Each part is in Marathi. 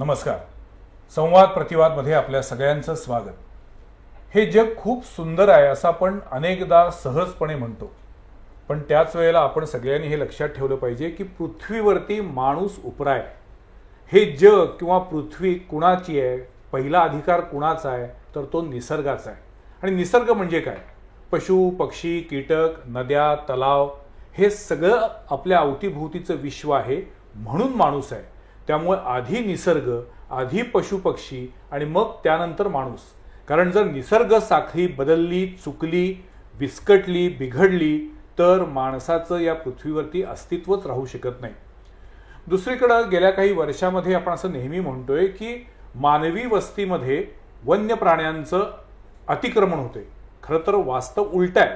नमस्कार. संवाद प्रतिवादमध्ये आपल्या सगळ्यांचं स्वागत. हे जग खूप सुंदर आहे असं आपण अनेकदा सहजपणे म्हणतो, पण त्याच वेळेला आपण सगळ्यांनी हे लक्षात ठेवलं पाहिजे की पृथ्वीवरती माणूस उपरा आहे. हे जग किंवा पृथ्वी कुणाची आहे, पहिला अधिकार कुणाचा आहे, तर तो निसर्गाचा आहे. आणि निसर्ग म्हणजे काय? पशु पक्षी कीटक नद्या तलाव हे सगळं आपल्या अवतीभोवतीचं विश्व आहे, म्हणून माणूस आहे. त्यामुळे आधी निसर्ग, आधी पशुपक्षी आणि मग त्यानंतर माणूस. कारण जर निसर्ग साखळी बदलली, चुकली, विस्कटली, बिघडली तर माणसाचं या पृथ्वीवरती अस्तित्वच राहू शकत नाही. दुसरीकडे गेल्या काही वर्षामध्ये आपण असं नेहमी म्हणतोय की मानवी वस्तीमध्ये वन्य प्राण्यांचं अतिक्रमण होते. खरं तर वास्तव उलट आहे.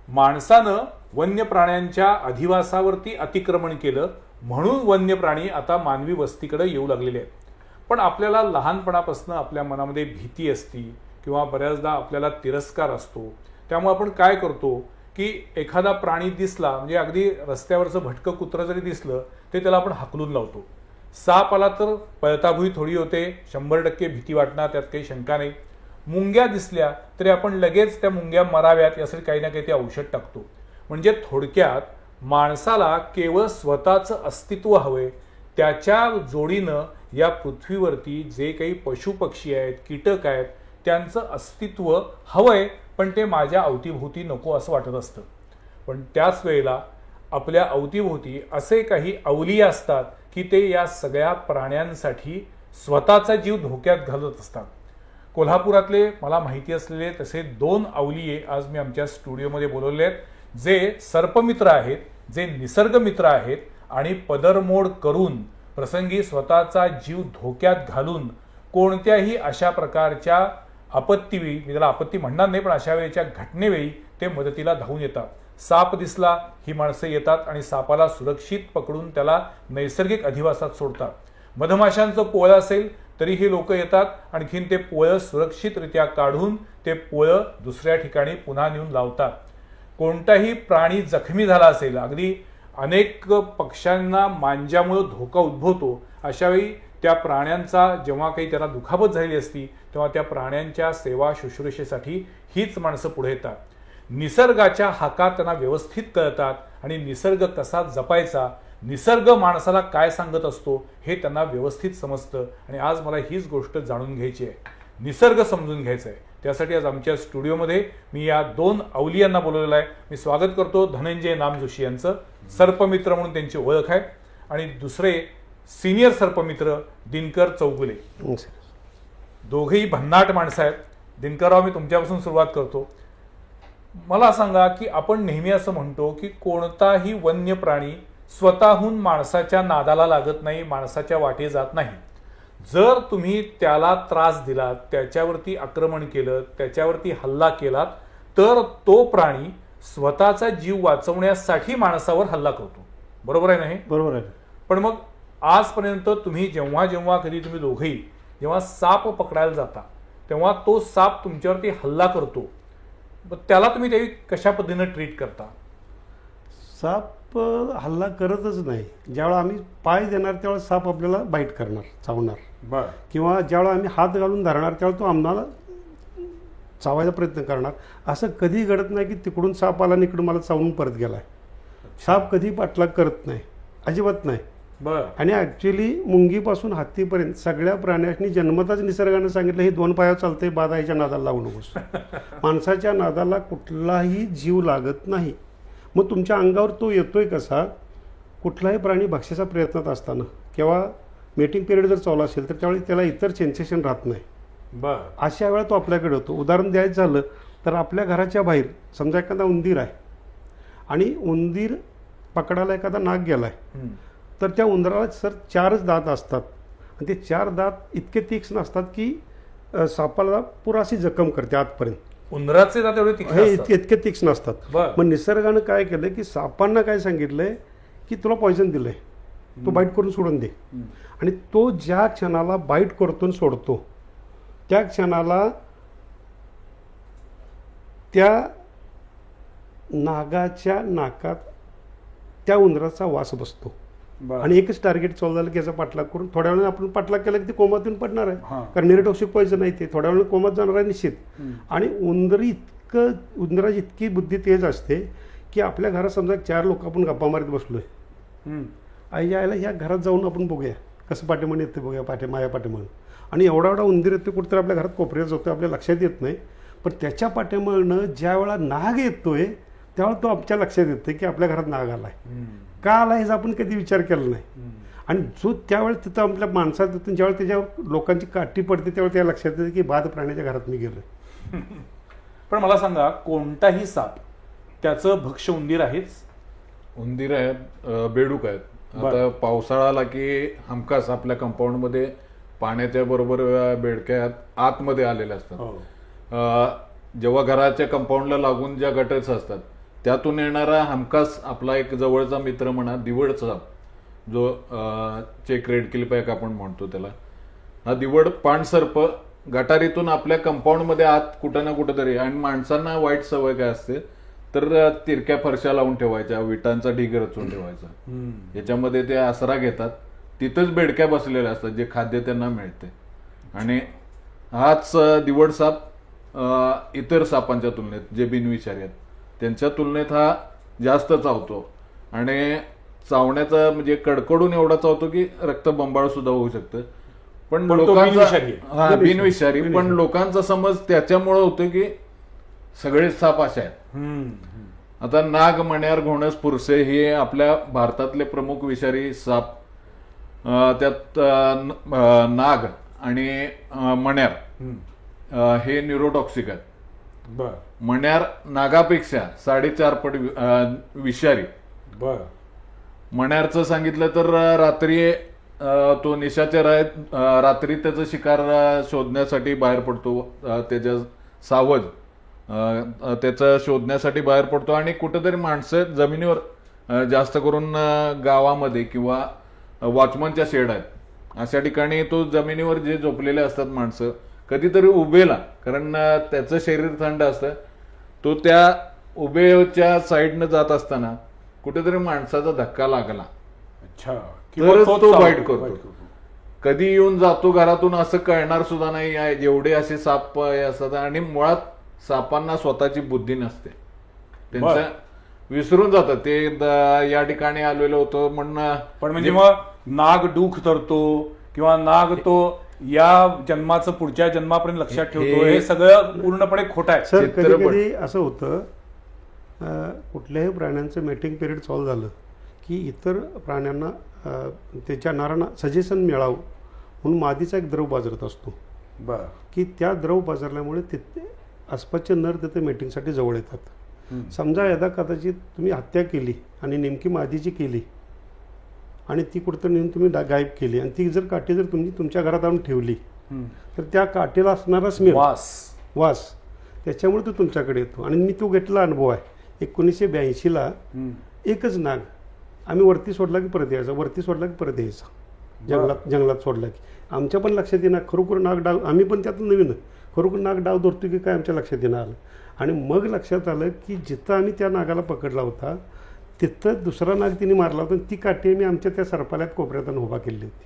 माणसानं वन्य प्राण्यांच्या अधिवासावरती अतिक्रमण केलं, म्हणून वन्य प्राणी आता मानवी वस्तीकडे येऊ लागलेले आहेत. पण आपल्याला लहानपणापासून आपल्या मनामध्ये भीती असती किंवा बऱ्याचदा आपल्याला तिरस्कार असतो. त्यामुळे आपण काय करतो की एखादा प्राणी दिसला, म्हणजे अगदी रस्त्यावरचं भटकं कुत्रं जरी दिसलं ते त्याला आपण हाकलून लावतो. साप आला तर पळताभुई थोडी होते, 100% भीती वाटणार, त्यात काही शंका नाही. मुंग्या दिसल्या तरी आपण लगेच त्या मुंग्या मराव्यात यासाठी काही ना काही ते औषध टाकतो. म्हणजे थोडक्यात माणसाला केवळ स्वतःचं अस्तित्व हवंय. त्याच्या जोडीनं या पृथ्वीवरती जे काही पशुपक्षी आहेत, कीटक आहेत, त्यांचं अस्तित्व हवंय, पण ते माझ्या अवतीभोवती नको असं वाटत असतं. पण त्याच वेळेला आपल्या अवतीभोवती असे काही अवलिय असतात की ते या सगळ्या प्राण्यांसाठी स्वतःचा जीव धोक्यात घालत असतात. कोल्हापुरातले मला माहिती असलेले तसे 2 अवलिये आज मी आमच्या स्टुडिओमध्ये बोलवले आहेत, जे सर्पमित्र आहेत, जे निसर्गमित्र आहेत आणि पदरमोड करून प्रसंगी स्वतःचा जीव धोक्यात घालून कोणत्याही अशा प्रकारच्या आपत्तीवेळी, मी त्याला आपत्ती म्हणणार नाही पण अशा वेळेच्या घटनेवेळी ते मदतीला धावून येतात. साप दिसला ही माणसं येतात आणि सापाला सुरक्षित पकडून त्याला नैसर्गिक अधिवासात सोडतात. मधमाशांचं पोळं असेल तरी हे लोक येतात, आणखीन ते पोळं सुरक्षितरित्या काढून ते पोळं दुसऱ्या ठिकाणी पुन्हा नेऊन लावतात. कोणताही प्राणी जखमी झाला असेल, अगदी अनेक पक्ष्यांना मांजामुळे धोका उद्भवतो, अशावेळी त्या प्राण्यांचा जेव्हा काही त्याला दुखापत झालेली असती तेव्हा त्या प्राण्यांच्या सेवा शुश्रूषेसाठी हीच माणसं पुढे येतात. निसर्गाच्या हाका त्यांना व्यवस्थित कळतात आणि निसर्ग कसा जपायचा, निसर्ग माणसाला काय सांगत असतो हे त्यांना व्यवस्थित समजतं. आणि आज मला हीच गोष्ट जाणून घ्यायची आहे, निसर्ग समजून घ्यायचा आहे. त्यासाठी आज आमच्या स्टुडिओमध्ये मी या 2 अवलियांना बोलवलेलं आहे. मी स्वागत करतो धनंजय नाम जोशी यांचं. सर्पमित्र म्हणून त्यांची ओळख आहे. आणि दुसरे सिनियर सर्पमित्र दिनकर चौगुले. दोघेही भन्नाट माणसं आहेत. दिनकरराव, मी तुमच्यापासून सुरुवात करतो. मला सांगा की आपण नेहमी असं म्हणतो की कोणताही वन्य प्राणी स्वतःहून माणसाच्या नादाला लागत नाही, माणसाच्या वाटे जात नाही. जर तुम्ही त्याला त्रास दिलात, त्याच्यावरती आक्रमण केलं, त्याच्यावरती हल्ला केलात, तर तो प्राणी स्वतःचा जीव वाचवण्यासाठी माणसावर हल्ला करतो. बरोबर आहे ना हे? बरोबर आहे. पण मग आजपर्यंत तुम्ही जेव्हा जेव्हा कधी तुम्ही दोघेही जेव्हा साप पकडायला जाता तेव्हा तो साप तुमच्यावरती हल्ला करतो, त्याला तुम्ही त्यावेळी कशा पद्धतीने ट्रीट करता? साप हल्ला करतच नाही. ज्यावेळेला आम्ही पाय देणार त्यावेळेला साप आपल्याला बाईट करणार, चावणार. बरं. किंवा ज्यावेळेला आम्ही हात घालून धरणार त्यावेळेला तो आम्हाला चावायचा प्रयत्न करणार. असं कधी घडत नाही की तिकडून साप आला आणि इकडून मला चावून परत गेलाय. साप कधी पाठलाग करत नाही, अजिबात नाही. बरं. आणि ॲक्च्युली मुंगीपासून हत्तीपर्यंत सगळ्या प्राण्यांनी जन्मताच निसर्गाने सांगितलं हे 2 पायावर चालतंय, बाधाच्या नादाला लागू नकोस. माणसाच्या नादाला कुठलाही जीव लागत नाही. मग तुमच्या अंगावर तो येतोय कसा? कुठलाही प्राणी भक्ष्याचा प्रयत्नात असताना किंवा मेटिंग पिरियड जर चालू असेल तर त्यावेळी त्याला इतर सेन्सेशन राहत नाही. बरं. अशा वेळा तो आपल्याकडे होतो. उदाहरण द्यायचं झालं तर आपल्या घराच्या बाहेर समजा एखादा उंदीर आहे आणि उंदीर पकडायला एखादा नाग गेलाय, तर त्या उंदराला 4च दात असतात आणि ते 4 दात इतके तीक्ष्ण असतात की सापाला पुराशी जखम करते आतपर्यंत. उंदराचे दात एवढे तीक्ष्ण असतात? इतके तीक्ष्ण असतात. मग निसर्गानं काय केलं की सापांना काय सांगितलंय की तुला पॉयझन दिलंय, तो बाईट करून सोडून दे. आणि तो ज्या क्षणाला बाईट करतो सोडतो त्या क्षणाला त्या नागाच्या नाकात त्या उंदराचा वास बसतो. बरं. आणि एकच टार्गेट चालू झालं की याचा पाठलाग करून थोड्या वेळाने आपण पाठलाग केला की ते कोमातून पडणार हां. आहे, कारण निरोटॉक्सिक पॉइझन नाही, ते थोड्या वेळाने कोमात जाणार आहे निश्चित. आणि उंदराची इतकी बुद्धी तेज असते की आपल्या घरात समजा 4 लोक आपण गप्पा मारत बसलोय, आई यायला ह्या घरात जाऊन आपण बघूया कसं पाठीमागे येते, बघूया माझ्या पाठीमागं, आणि एवढा एवढा उंदीर येतो कुठेतरी आपल्या घरात कोपऱ्यात जातो, आपल्या लक्षात येत नाही. पण त्याच्या पाठीमागनं ज्या वेळा नाग येतोय त्यावेळेला तो आमच्या लक्षात येतोय की आपल्या घरात नाग आलाय. का आला ह्याचा आपण कधी विचार केला नाही. आणि जो त्यावेळेस तिथं आपल्या माणसात येतो ज्यावेळेस त्याच्यावर लोकांची काठी पडते त्यावेळेस त्या लक्षात येतं की बाद प्राण्याच्या घरात मी गेलो. पण मला सांगा, कोणताही साप त्याचं भक्ष उंदीर आहेच? उंदीर आहेत, बेडूक आहेत. आता पावसाळा आला की हमखास आपल्या कंपाऊंड मध्ये पाण्याच्या बरोबर बेडक्या आतमध्ये आलेल्या असतात. जेव्हा घराच्या कंपाऊंडला लागून ज्या गटर्स असतात त्यातून येणारा हमखास आपला एक जवळचा मित्र म्हणा दिवड साप, जो चेक रेड किलपॅक आपण म्हणतो त्याला, हा दिवड पाणसर्प गटारीतून आपल्या कंपाऊंड मध्ये आत कुठं ना कुठं तरी. आणि माणसांना वाईट सवय काय असते तर तिरक्या फरशा लावून ठेवायच्या, विटांचा ढीग रचून ठेवायचा, याच्यामध्ये ते आसरा घेतात, तिथंच बेडक्या बसलेल्या असतात जे खाद्य त्यांना मिळते. आणि हाच दिवड साप इतर सापांच्या तुलनेत जे बिनविषारी आहेत त्यांच्या तुलनेत हा जास्त चावतो. आणि चावण्याचा म्हणजे कडकडून एवढा चावतो की रक्तबंबाळ सुद्धा होऊ शकतं. पण लोकांचा बिनविषारी, पण लोकांचा समज त्याच्यामुळे होतो की सगळे साप असे आहेत. आता नाग, मण्यार, घोणस, पुरसे हे आपल्या भारतातले प्रमुख विषारी साप. त्यात नाग आणि मण्यार हे न्यूरोटॉक्सिक आहेत. मण्यार नागापेक्षा 4.5 पट विषारी. मण्यारचं सांगितलं तर रात्री तो निशाचर आहे, रात्री त्याचं शिकार शोधण्यासाठी बाहेर पडतो, त्याच्या सावज त्याचं शोधण्यासाठी बाहेर पडतो. आणि कुठेतरी माणसं जमिनीवर, जास्त करून गावामध्ये किंवा वॉचमनच्या शेड आहेत अशा ठिकाणी तो जमिनीवर जे झोपलेले असतात माणसं, कधीतरी उभेला, कारण त्याचं शरीर थंड असतं, तो त्या उभेच्या साईडनं जात असताना कुठेतरी माणसाचा धक्का लागला तर तो बाईट करतो. कधी येऊन जातो घरातून असं कळणार सुद्धा नाही. एवढे असे साप असतात. आणि मुळात सापांना स्वतःची बुद्धी नसते, त्यांचं विसरून जातात ते या ठिकाणी आलेलो होतो म्हणून. पण म्हणजे मग नाग डूख धरतो किंवा नाग तो या जन्माचं पुढच्या जन्मापर्यंत लक्षात ठेवतो, हे सगळं पूर्णपणे खोटं आहे. सर कधी कधी असं होतं, कुठल्याही प्राण्यांचं मेटिंग पिरियड चालू झालं की इतर प्राण्यांना त्याच्या नरांना सजेशन मिळावं म्हणून मादीचा एक द्रव बाजारत असतो. की त्या द्रव बाजारल्यामुळे तिथे आसपासचे नर तिथे मेटिंगसाठी जवळ येतात. समजा यदा कदाचित तुम्ही हत्या केली आणि नेमकी मादीची केली आणि ती कुठं नेऊन तुम्ही गायब केली आणि ती जर काठी जर तुम्ही तुमच्या घरात आणून ठेवली तर त्या काठीला असणारा स्मेल, वास त्याच्यामुळे तो तुमच्याकडे येतो. आणि मी तो घेतला अनुभव आहे. 1982ला एकच नाग आम्ही वरती सोडला की परत यायचा, वरती सोडला की परत यायचा, जंगलात सोडला की आमच्या पण लक्षात येणार खरोखर नाग डाव, आम्ही पण त्यातून नवीन खरोखर नाग डाव धरतो की काय आमच्या लक्षात येणं आलं. आणि मग लक्षात आलं की जिथं आम्ही त्या नागाला पकडला होता तिथं दुसरा नाग तिने मारला होता. ती काठी मी आमच्या त्या सरपाल्यात कोपऱ्यात उभा केली होती.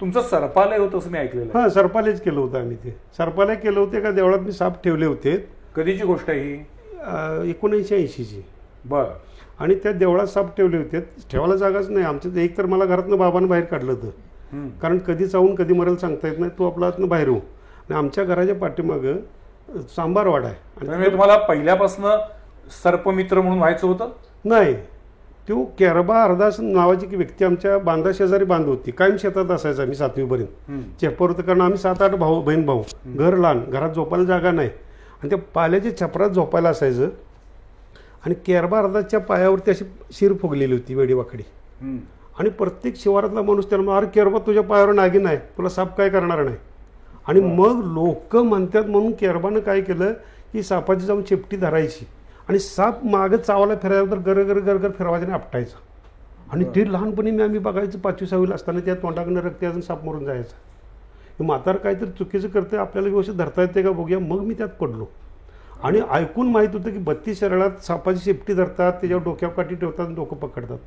तुमचं सरपालय होतं असं मी ऐकलेलं? हां, सरपालयच केलं होतं आम्ही. ते सरपालय केलं होते का देवळात मी साप ठेवले होते. कधीची गोष्ट आहे ही? 1980ची. आणि त्या देवळात साप ठेवले होते. ठेवायला जागाच नाही आमच्या. एक तर मला घरातनं बाबानं बाहेर काढलं होतं, कारण कधी चावून कधी मरेल सांगता येत नाही, तो आपला आतनं बाहेर होऊ. आणि आमच्या घराच्या पाठीमागं सांबारवाडा आहे. आणि तुम्हाला पहिल्यापासून सर्पमित्र म्हणून व्हायचं होतं? नाही, तो केरबा हरदास नावाची व्यक्ती आमच्या बांधा शेजारी बांध होती. कायम शेतात असायचा. आम्ही 7वीपर्यंत चेपर होतं, कारण आम्ही 7-8 भाऊ बहीण भाऊ. घर लहान, घरात झोपायला जागा नाही आणि त्या पाल्याच्या छपरात झोपायला असायचं. आणि केरबा हरदासच्या पायावरती अशी शिर फुगलेली होती वेडीवाकडी. आणि प्रत्येक शिवारातला माणूस त्याला, अरे केरबा तुझ्या पायावर नागिन आहे, तुला साप काय करणार नाही. आणि मग लोक म्हणतात म्हणून केरबानं काय केलं की सापाची जाऊन चिपटी धरायची आणि साप मागं चावायला फिरायला तर गरगर गरगर फिरवायचं आणि आपटायचं. आणि ते लहानपणी आम्ही बघायचं 5वी-6वीला असताना त्या तोंडाकडनं रक्त अजून साप मरून जायचा. म्हातार काहीतरी चुकीचं करतं, आपल्याला व्यवस्थित धरता येते का बघूया. मग मी त्यात पडलो आणि ऐकून माहीत होतं की 32 शरळात सापाची शेपटी धरतात, त्याच्यावर डोक्यावर काठी ठेवतात आणि डोकं पकडतात.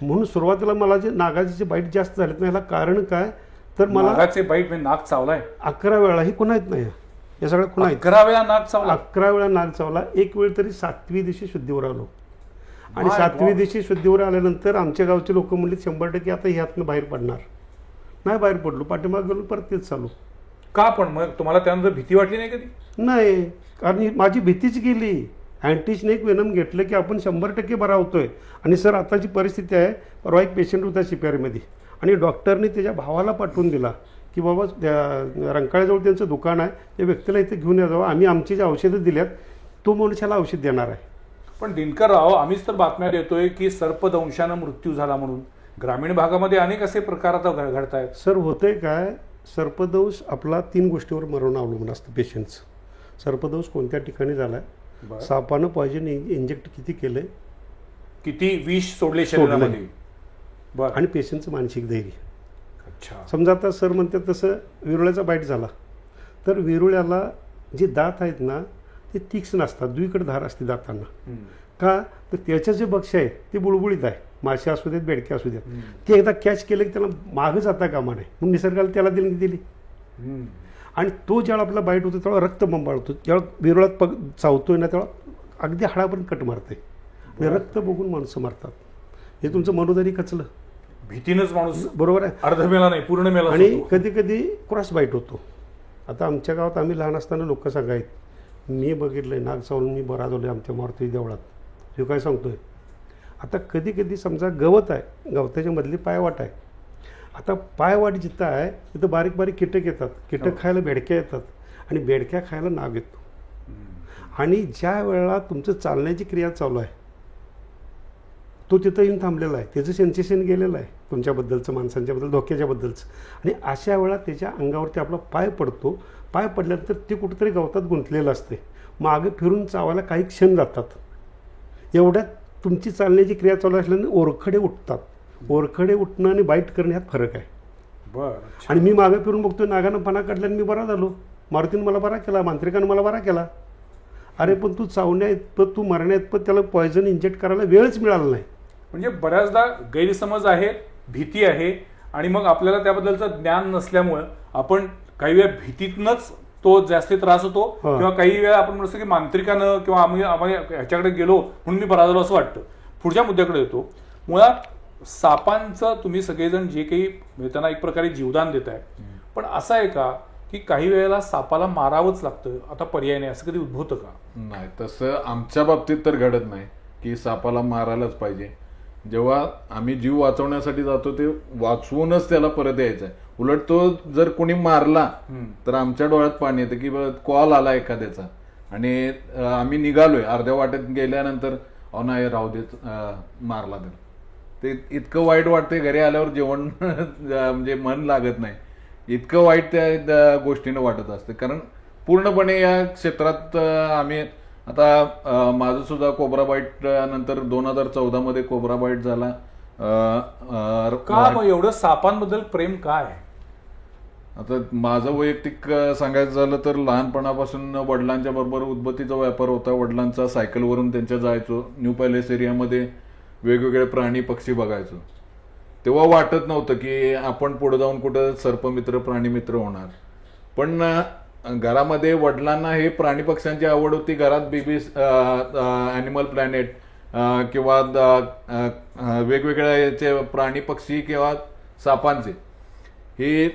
म्हणून सुरुवातीला मला जे नागाचे बाईट जास्त झालेत ना, ह्याला कारण काय तर मला नागाचे बाईट म्हणजे नाग चावलाय 11 वेळा ही पुन्हा येत नाही, या सगळ्या पुन्हा 11 वेळा नाग चावला. 11 वेळा नाग चावला. एक वेळ तरी 7वी दिवशी शुद्धीवर आलो आणि My 7वी God. दिवशी शुद्धीवर आल्यानंतर आमच्या गावचे लोक म्हणले 100% आता ह्यातनं बाहेर पडणार. नाही बाहेर पडलो, पाठीमाग गेलो, परत तेच चालू. का पण मग तुम्हाला त्यानंतर भीती वाटली नाही कधी? नाही, कारण माझी भीतीच गेली. अँटीस्नेक वेनम घेतलं की आपण 100% बरा होतोय. आणि सर आताची परिस्थिती आहे, परवा एक पेशंट होता CPR आणि डॉक्टरने त्याच्या भावाला पाठवून दिला की बाबा रंकाळ्याजवळ त्यांचं दुकान आहे, त्या व्यक्तीला इथे घेऊन या जावं, आम्ही आमची जे औषधं दिल्यात तो मनुष्याला औषध देणार आहे. पण दिनकरराव, आम्हीच तर बातम्या देतोय की सर्पदंशानं मृत्यू झाला म्हणून. ग्रामीण भागामध्ये अनेक असे प्रकार आता घडतायत. सर होतंय काय, सर्पदंश आपला 3 गोष्टीवर मरण अवलंबून असतं पेशंटचं. सर्पदंश कोणत्या ठिकाणी झालाय, सापानं पॉइझन इंजेक्ट किती केलंय, किती विष सोडले शरीरामध्ये, बरं, आणि पेशंटचं मानसिक धैर्य. अच्छा. समजा आता सर म्हणतात तसं विरुळ्याचा बाईट झाला तर विरुळ्याला जे दात आहेत ना ते तीक्ष्ण नसतात, दुईकडे धार असते दातांना. का तर त्याचं जे भक्ष्य आहे ते बुळबुळीत आहे, मासे असू देत बेडके असू देत, ते एकदा कॅच केलं की त्याला मागं जाता कामा नये म्हणून निसर्गाला त्याला दिली. आणि तो ज्यावेळा आपला बाईट होतो तेव्हा रक्त बंबाळतो, ज्यावेळा विरुळात चावतोय ना तेव्हा अगदी हाडापर्यंत कट मारते. रक्त बघून माणसं मारतात. हे तुमचं मनोधरी खचलं, भीतीनंच माणूस बरोबर आहे, अर्ध मेला नाही पूर्ण मेला. आणि कधी कधी क्रॉस बाईट होतो. आता आमच्या गावात आम्ही लहान असताना लोक सांगायत, मी बघितलंय नाग चावून मी बरा झालोय आमच्या मारुती देवळात. हे काय सांगतोय. आता कधी कधी समजा गवत आहे, गवताच्या मधली पायवाट आहे. आता पायवाट जिथं आहे तिथं बारीक बारीक कीटक येतात, कीटक खायला बेडक्या येतात आणि बेडक्या खायला नाग येतो. आणि ज्या वेळेला तुमचं चालण्याची क्रिया चालू आहे तो तिथं येऊन थांबलेला आहे, त्याचं सेन्सेशन गेलेलं आहे तुमच्याबद्दलचं, माणसांच्याबद्दल, धोक्याच्याबद्दलचं. आणि अशा वेळा त्याच्या अंगावरती आपला पाय पडतो. पाय पडल्यानंतर ते कुठेतरी गवतात गुंतलेलं असते, मागे फिरून चावायला काही क्षण जातात. एवढ्यात तुमची चालण्याची क्रिया चालू असल्याने ओरखडे उठतात. ओरखडे उठणं आणि बाईट करणं ह्यात फरक आहे. बरं. आणि मी मागे फिरून बघतोय नागानं पाना काढल्याने मी बरा झालो, मारुतीनं मला बरा केला, मांत्रिकानं मला बरा केला. अरे पण तू चावण्या इतपत, तू मरण्या इतपत त्याला पॉयझन इंजेक्ट करायला वेळच मिळाला नाही. म्हणजे बऱ्याचदा गैरसमज आहे, भीती आहे, आणि मग आपल्याला त्याबद्दलचं ज्ञान नसल्यामुळं आपण काही वेळा भीतीतनच तो जास्त त्रास होतो. किंवा काही वेळा आपण म्हणतो की मांत्रिकानं किंवा आम्ही ह्याच्याकडे गेलो म्हणून मी बरा झालो असं वाटतं. पुढच्या मुद्द्याकडे येतो. मुळात सापांचं तुम्ही सगळेजण जे काही त्यांना एक प्रकारे जीवदान देत आहे, पण असं आहे का की काही वेळेला सापाला मारावंच लागतं, आता पर्याय नाही, असं कधी उद्भवतं का? नाही, तसं आमच्या बाबतीत तर घडत नाही की सापाला मारायलाच पाहिजे. जेव्हा आम्ही जीव वाचवण्यासाठी जातो ते वाचवूनच त्याला परत यायचं आहे. उलट तो जर कोणी मारला तर आमच्या डोळ्यात पाणी येतं की कॉल आला एखाद्याचा आणि आम्ही निघालोय, अर्ध्या वाटेत गेल्यानंतर नाही राहू देत, मारला तर ते इतकं वाईट वाटतंय. घरी आल्यावर जेवण म्हणजे मन लागत नाही, इतकं वाईट त्या गोष्टीनं वाटत असते. कारण पूर्णपणे या क्षेत्रात आम्ही आता माझं सुद्धा कोब्रा बाईट नंतर 2014 मध्ये कोब्रा बाईट झाला. का मग एवढं सापांबद्दल प्रेम काय? आता माझं वैयक्तिक सांगायचं झालं तर लहानपणापासून वडिलांच्या बरोबर उदबत्तीचा व्यापार होता. वडिलांचा सायकलवरून त्यांच्या जायचो, न्यू पॅलेस एरियामध्ये वेगवेगळे प्राणी पक्षी बघायचो. तेव्हा वाटत नव्हतं की आपण पुढे जाऊन कुठं सर्पमित्र प्राणीमित्र होणार. पण घरामध्ये वडिलांना हे प्राणी पक्ष्यांची आवड होती. घरात बीबी ॲनिमल प्लॅनेट किंवा वेगवेगळ्या याचे प्राणी पक्षी किंवा सापांचे हे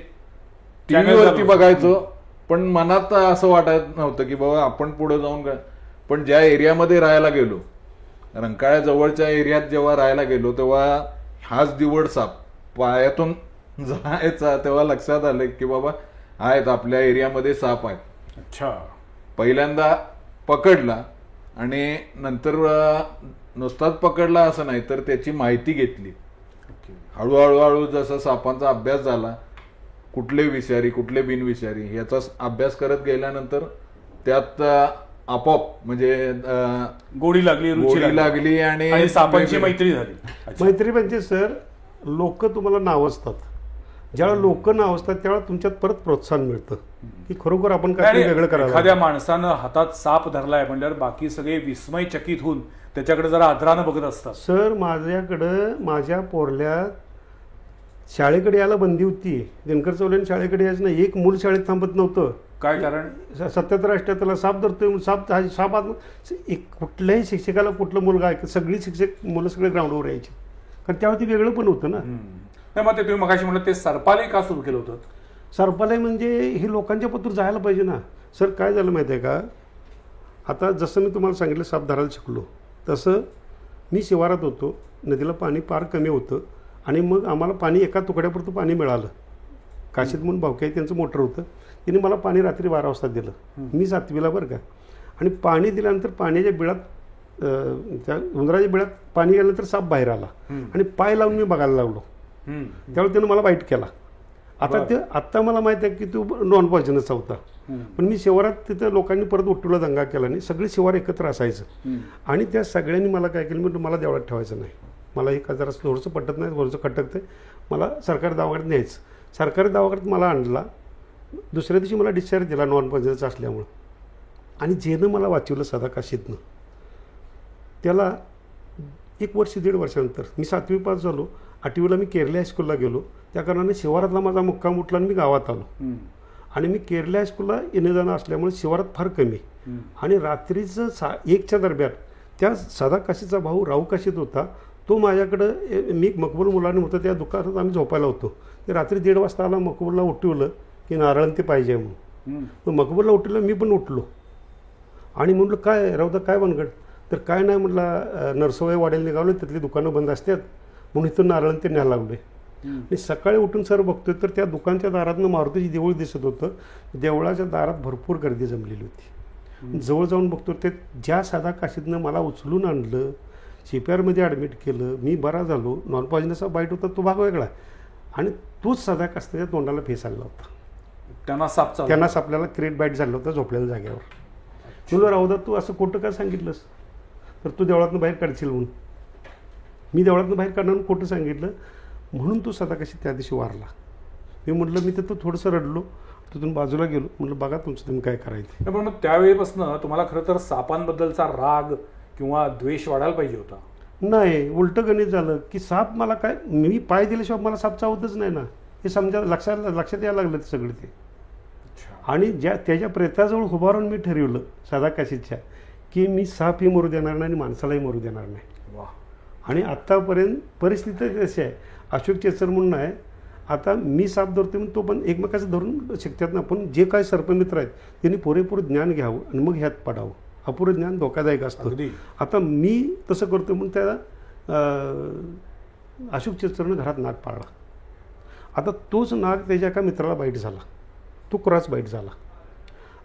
टीव्हीवरती बघायचो. पण मनात असं वाटत नव्हतं की बाबा आपण पुढे जाऊन. पण ज्या एरियामध्ये राहायला गेलो, रंकाळ्या जवळच्या एरियात जेव्हा राहायला गेलो तेव्हा हाच दिवड साप पायातून जायचा, तेव्हा लक्षात आलं की बाबा आहेत आपल्या एरियामध्ये साप आहेत. अच्छा. पहिल्यांदा पकडला आणि नंतर नुसताच पकडला असं नाही तर त्याची माहिती घेतली. हळूहळू जसा सापांचा अभ्यास झाला, कुठले विषारी कुठले बिनविषारी याचा अभ्यास करत गेल्यानंतर त्यात आपोआप म्हणजे गोडी लागली आणि सापांची मैत्री झाली. मैत्री म्हणजे सर लोक तुम्हाला नावं असतात, ज्यावेळेला लोक नावसतात त्यावेळेला तुमच्यात परत प्रोत्साहन मिळतं की खरोखर आपण काहीतरी वेगळं करावं. एखाद्या माणसानं हातात साप धरलाय म्हणल्यावर बाकी सगळे विस्मयचकित होऊन त्याच्याकडे जरा आदरानं बघत असतात. सर माझ्याकडं माझ्या पोरल्यात शाळेकडे यायला बंदी होती. दिनकर चौले शाळेकडे यायचं नाही. एक मूल शाळेत थांबत नव्हतं. काय कारण? 77-78 साप धरतोय साप कुठल्याही शिक्षकाला कुठलं मुलगा सगळी शिक्षक मुलं सगळे ग्राउंडवर यायची, कारण त्यावेळी ते वेगळं पण होतं ना. नाही मग ते तुम्ही मगाशी म्हणलं ते सरपाले का सुरू केलं होतं? सरपाले म्हणजे हे लोकांच्या पत्र जायला पाहिजे ना. सर काय झालं माहिती आहे का, आता जसं मी तुम्हाला सांगितलं साप धरायला शिकलो तसं मी शिवारात होतो, नदीला पाणी फार कमी होतं आणि मग आम्हाला पाणी एका तुकड्यापुरतं पाणी मिळालं. काशीद म्हणून भावकी आहे, त्यांचं मोटर होतं, तिने मला पाणी रात्री 12 वाजता दिलं. मी 7वीला बरं का. आणि पाणी दिल्यानंतर पाण्याच्या बिळात त्या उंदराच्या बिळात पाणी गेल्यानंतर साप बाहेर आला आणि पाय लावून मी बघायला लागलो. त्यावेळी त्यानं मला बाईट केला. आता मला माहिती आहे की तो नॉन पॉयझनसचा होता, पण मी शिवारात तिथं लोकांनी परत उठवला, दंगा केला नाही, सगळे शिवार एकत्र असायचं. आणि त्या सगळ्यांनी मला काय केलं, मी मला देवळात ठेवायचं नाही, मला एक जरा थोडंसं पटत नाही, थोडंसं खटकतं, मला सरकारी दवाखान्यात न्यायचं. सरकारी दवाखान्यात मला आणला. दुसऱ्या दिवशी मला डिस्चार्ज दिला नॉन पॉयझनसचा असल्यामुळं. आणि जेनं मला वाचवलं सदा काशीदनं, त्याला 1 वर्ष 1.5 वर्षानंतर मी 7वी पास झालो. 8वीला मी केरले हायस्कूलला गेलो. त्या कारणाने शिवारातला माझा मुक्काम उठला आणि मी गावात आलो. आणि मी केरले हायस्कूलला येणं जाणं असल्यामुळे शिवारात फार कमी. आणि रात्रीचं 1च्या दरम्यान त्या सदा काशीचा भाऊ राहू काशीत होता. तो माझ्याकडं, मी मकबूल मुलांनी होतं त्या दुकानात आम्ही झोपायला होतो. ते रात्री 1:30 वाजता आला, मकबूलला उठवलं की नारळ ते पाहिजे म्हणून. मग मकबूलला उठवलं, मी पण उठलो आणि म्हटलं काय राहू काय बनगड, तर काय नाही म्हटलं, नरसोबाई वाड्याला निघालो, तिथली दुकानं बंद असतात म्हणून इथून नारळ ते न्यायला लागले. आणि सकाळी उठून सर बघतोय तर त्या दुकानच्या दारातनं मारुतीची देऊळ दिसत होतं. देवळाच्या दारात भरपूर गर्दी जमलेली होती. जवळ जाऊन बघतो ते ज्या साधा काशीतनं मला उचलून आणलं, CPR ॲडमिट केलं, मी बरा झालो, नॉन पॉयझनसचा बाईट होता तो भाग वेगळा, आणि तोच साधा कासत्याच्या तोंडाला फेस आला होता. त्यांना सापल्याला क्रेट बाईट झालं होतं झोपलेल्या जागेवर. तुला राहू दा, तू असं खोटं का सांगितलंस, तर तू देवळातनं बाहेर काढशील म्हणून. मी देवळातनं बाहेर काढणं खोटं सांगितलं म्हणून तू सदा कशी त्या दिवशी वारला. मी म्हटलं, मी तर थोडंसं रडलो, तिथून बाजूला गेलो, म्हटलं बघा तुमचं तुम्ही काय करायचं. पण मग त्यावेळेपासून तुम्हाला खरं तर सापांबद्दलचा राग किंवा द्वेष वाढायला पाहिजे होता. नाही, उलटं गणित झालं की साप मला काय, मी पाय दिल्याशिवाय मला साप चावतच नाही ना, हे समजा लक्षात यायला लागलं ते सगळे ते. आणि त्याच्या प्रेताजवळ उभारून मी ठरवलं सदा काशीच्या की मी सापही मरू देणार नाही आणि माणसालाही मरू देणार नाही. आणि आत्तापर्यंत परिस्थिती कशी आहे, अशोक चेचर म्हणून आहे, आता मी साप धरतो म्हणून तो पण एकमेकाचं धरून शिकतात ना. पण जे काय सर्पमित्र आहेत त्यांनी पुरेपूर ज्ञान घ्यावं आणि मग ह्यात पडावं. अपुरं ज्ञान धोकादायक असतं. आता मी तसं करतो म्हणून त्या अशोक चेचरनं घरात नाग पाळला. आता तोच नाग त्याच्या एका मित्राला बाईट झाला, तो क्रॉस बाईट झाला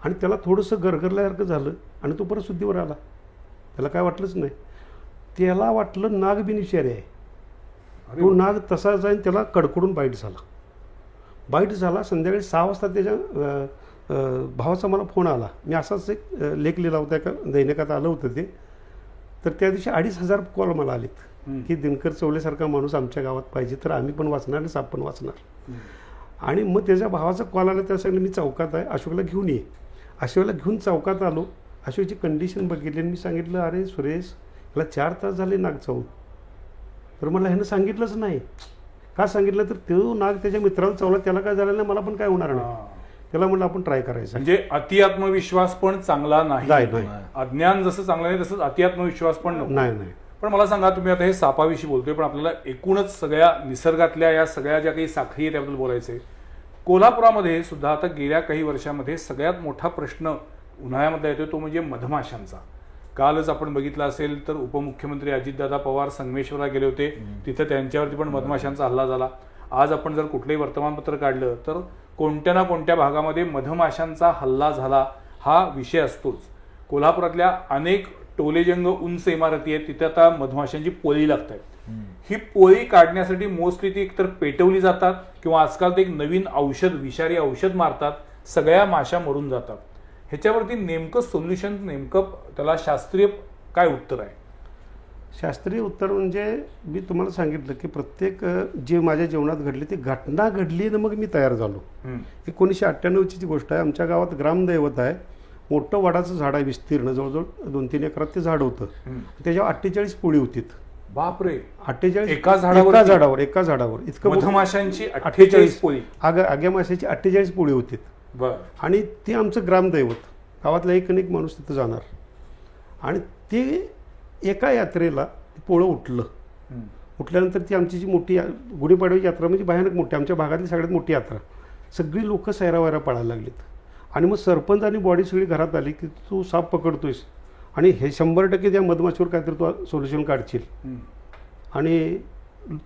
आणि त्याला थोडंसं गरगरल्यासारखं झालं आणि तो परत शुद्धीवर आला. त्याला काय वाटलंच नाही. त्याला वाटलं नाग बिनविषारी आहे. तो नाग तसा जाईन, त्याला कडकडून बाईट झाला. संध्याकाळी 6 वाजता त्याच्या भावाचा मला फोन आला. मी असाच एक लेख लिहिला होता, एका दैनिकात आलं होतं ते. तर त्या दिवशी 2,500 कॉल मला आलेत की दिनकर चौलेसारखा माणूस आमच्या गावात पाहिजे, तर आम्ही पण वाचणार आणि साप पण वाचणार. आणि मग त्याच्या भावाचा कॉल आला, त्या सांगितलं मी चौकात आहे, अशोकला घेऊन ये. अशोकला घेऊन चौकात आलो. अशोकची कंडिशन बघितली आणि मी सांगितलं, अरे सुरेश, याला 4 तास झाले नाग चावून. तर मला ह्यानं सांगितलंच नाही. का सांगितलं, तर तो नाग त्याच्या मित्राला चावला, त्याला काय झालं नाही, मला पण काय होणार नाही. त्याला म्हणलं आपण ट्राय करायचं. म्हणजे अति आत्मविश्वास पण चांगला नाही. अज्ञान जसं चांगलं नाही तसंच अति आत्मविश्वास पण नाही. पण मला सांगा, तुम्ही आता हे सापाविषयी बोलतोय, पण आपल्याला एकूणच सगळ्या निसर्गातल्या या सगळ्या ज्या काही साखळी आहेत त्याबद्दल बोलायचंय. कोल्हापुरामध्ये सुद्धा आता गेल्या काही वर्षामध्ये सगळ्यात मोठा प्रश्न उन्हाळ्यामध्ये येतो, तो म्हणजे मधमाशांचा. कालच आपण बघितलं असेल तर उपमुख्यमंत्री अजितदादा पवार संगमेश्वरला गेले होते, तिथं त्यांच्यावरती पण मधमाशांचा हल्ला झाला. आज आपण जर कुठलंही वर्तमानपत्र काढलं तर कोणत्या ना कोणत्या भागामध्ये मधमाशांचा हल्ला झाला हा विषय असतोच. कोल्हापुरातल्या अनेक टोलेजंग उंच इमारती आहेत, तिथे आता मधमाशांची पोळी लागतात. ही पोळी काढण्यासाठी मोस्टली ती एकतर पेटवली जातात किंवा आजकाल ते एक नवीन औषध, विषारी औषध मारतात, सगळ्या माशा मरून जातात. ह्याच्यावरती नेमकं सोल्युशन, नेमकं त्याला शास्त्रीय काय उत्तर आहे? शास्त्रीय उत्तर म्हणजे मी तुम्हाला सांगितलं की प्रत्येक जे माझ्या जीवनात घडली ती घटना घडली ना मग मी तयार झालो. 1998ची गोष्ट आहे. आमच्या गावात ग्रामदैवत आहे, मोठं वडाचं झाड आहे, विस्तीर्ण जवळजवळ 2-3 एकरात ते झाड होतं. त्याच्यावर 48 पोळी होती. बापरे, 48 एका झाडावर एका झाडावर इतकं मधमाशांची 48 पोळी, आग्या माशाची 48 पोळी होती. आणि ते आमचं ग्रामदैवत, गावातला एक माणूस तिथं जाणार आणि ते एका यात्रेला पोळं उठल्यानंतर ती आमची जी मोठी गुढीपाडव्याची यात्रा म्हणजे भयानक मोठी, आमच्या भागातली सगळ्यात मोठी यात्रा. सगळी लोक सैरावैरा पळायला लागलीत आणि मग सरपंच आणि बॉडी सगळी घरात आली की तू साप पकडतोयस आणि हे 100% त्या मधमाशीवर काहीतरी तू सोल्युशन काढशील. आणि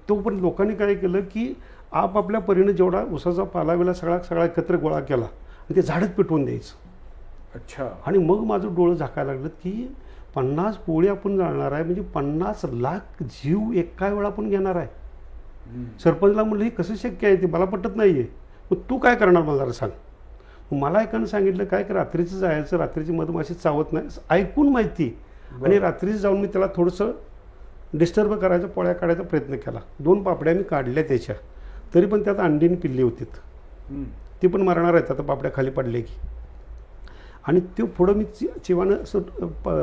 तोपर्यंत लोकांनी काय केलं की आपापल्या परीने जेवढा उसाचा पालावेला सगळा एकत्र गोळा केला आणि ते झाडच पेटवून द्यायचं. अच्छा. आणि मग माझं डोळं झाकायला लागलं की 50 पोळी आपण जाणार आहे म्हणजे 50 लाख जीव एका वेळा आपण घेणार आहे. सरपंचला म्हणलं हे कसं शक्य आहे, ते मला पटत नाहीये, मग तू काय करणार मला जरा सांग. मला एकानं सांगितलं काय की रात्रीचं जायचं, रात्रीची मधमाशी चावत नाही ऐकून माहिती, आणि रात्रीच जाऊन मी त्याला थोडंसं डिस्टर्ब करायचा, पोळ्या काढायचा प्रयत्न केला. 2 पापड्या मी काढल्या त्याच्या, तरी पण त्यात अंडीने पिल्ली होती, ती पण मरणार आहेत आता पापड्या खाली पडले की. आणि ते पुढं मी चिवानं असं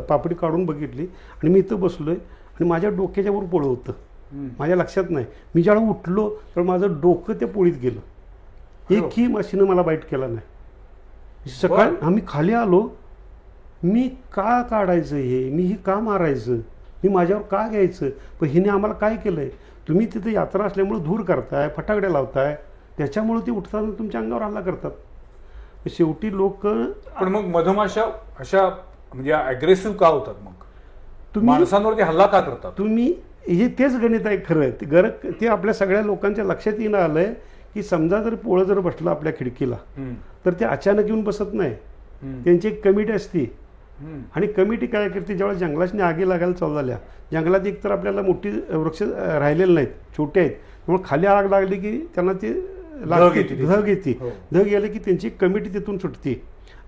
पापडी काढून बघितली आणि मी इथं बसलोय आणि माझ्या डोक्याच्या वर पोळं होतं. माझ्या लक्षात नाही, मी ज्यावेळेला उठलो तर माझं डोकं त्या पोळीत गेलं. एकही माशीनं मला बाईट केला नाही. सकाळी आम्ही खाली आलो, मी का काढायचं हे, मी ही का मारायचं, मी माझ्यावर का घ्यायचं, पण हिने आम्हाला काय केलंय, तुम्ही तिथे यात्रा असल्यामुळे धूर करताय, फटाकड्या लावताय, त्याच्यामुळे ते उठताना तुमच्या अंगावर हल्ला करतात. शेवटी लोक. पण मग मधमाशा अशा म्हणजे अग्रेसिव्ह का होतात, मग तुम्ही माणसांवरती हल्ला का करतात? तुम्ही हे तेच गणित आहे खरं. ते आपल्या सगळ्या लोकांच्या लक्षात येणं आलंय की समजा जर पोळं जर बसलं आपल्या खिडकीला तर ते अचानक येऊन बसत नाही, त्यांची एक कमिटी असते. आणि कमिटी काय करते, ज्यावेळेस जंगलाची आगी लागायला चालू झाल्या, जंगलात एकतर आपल्याला मोठी वृक्ष राहिलेले नाहीत, छोटे आहेत, त्यामुळे खाली आग लागली की त्यांना ते धग येते. धग गेले की त्यांची कमिटी तिथून सुटते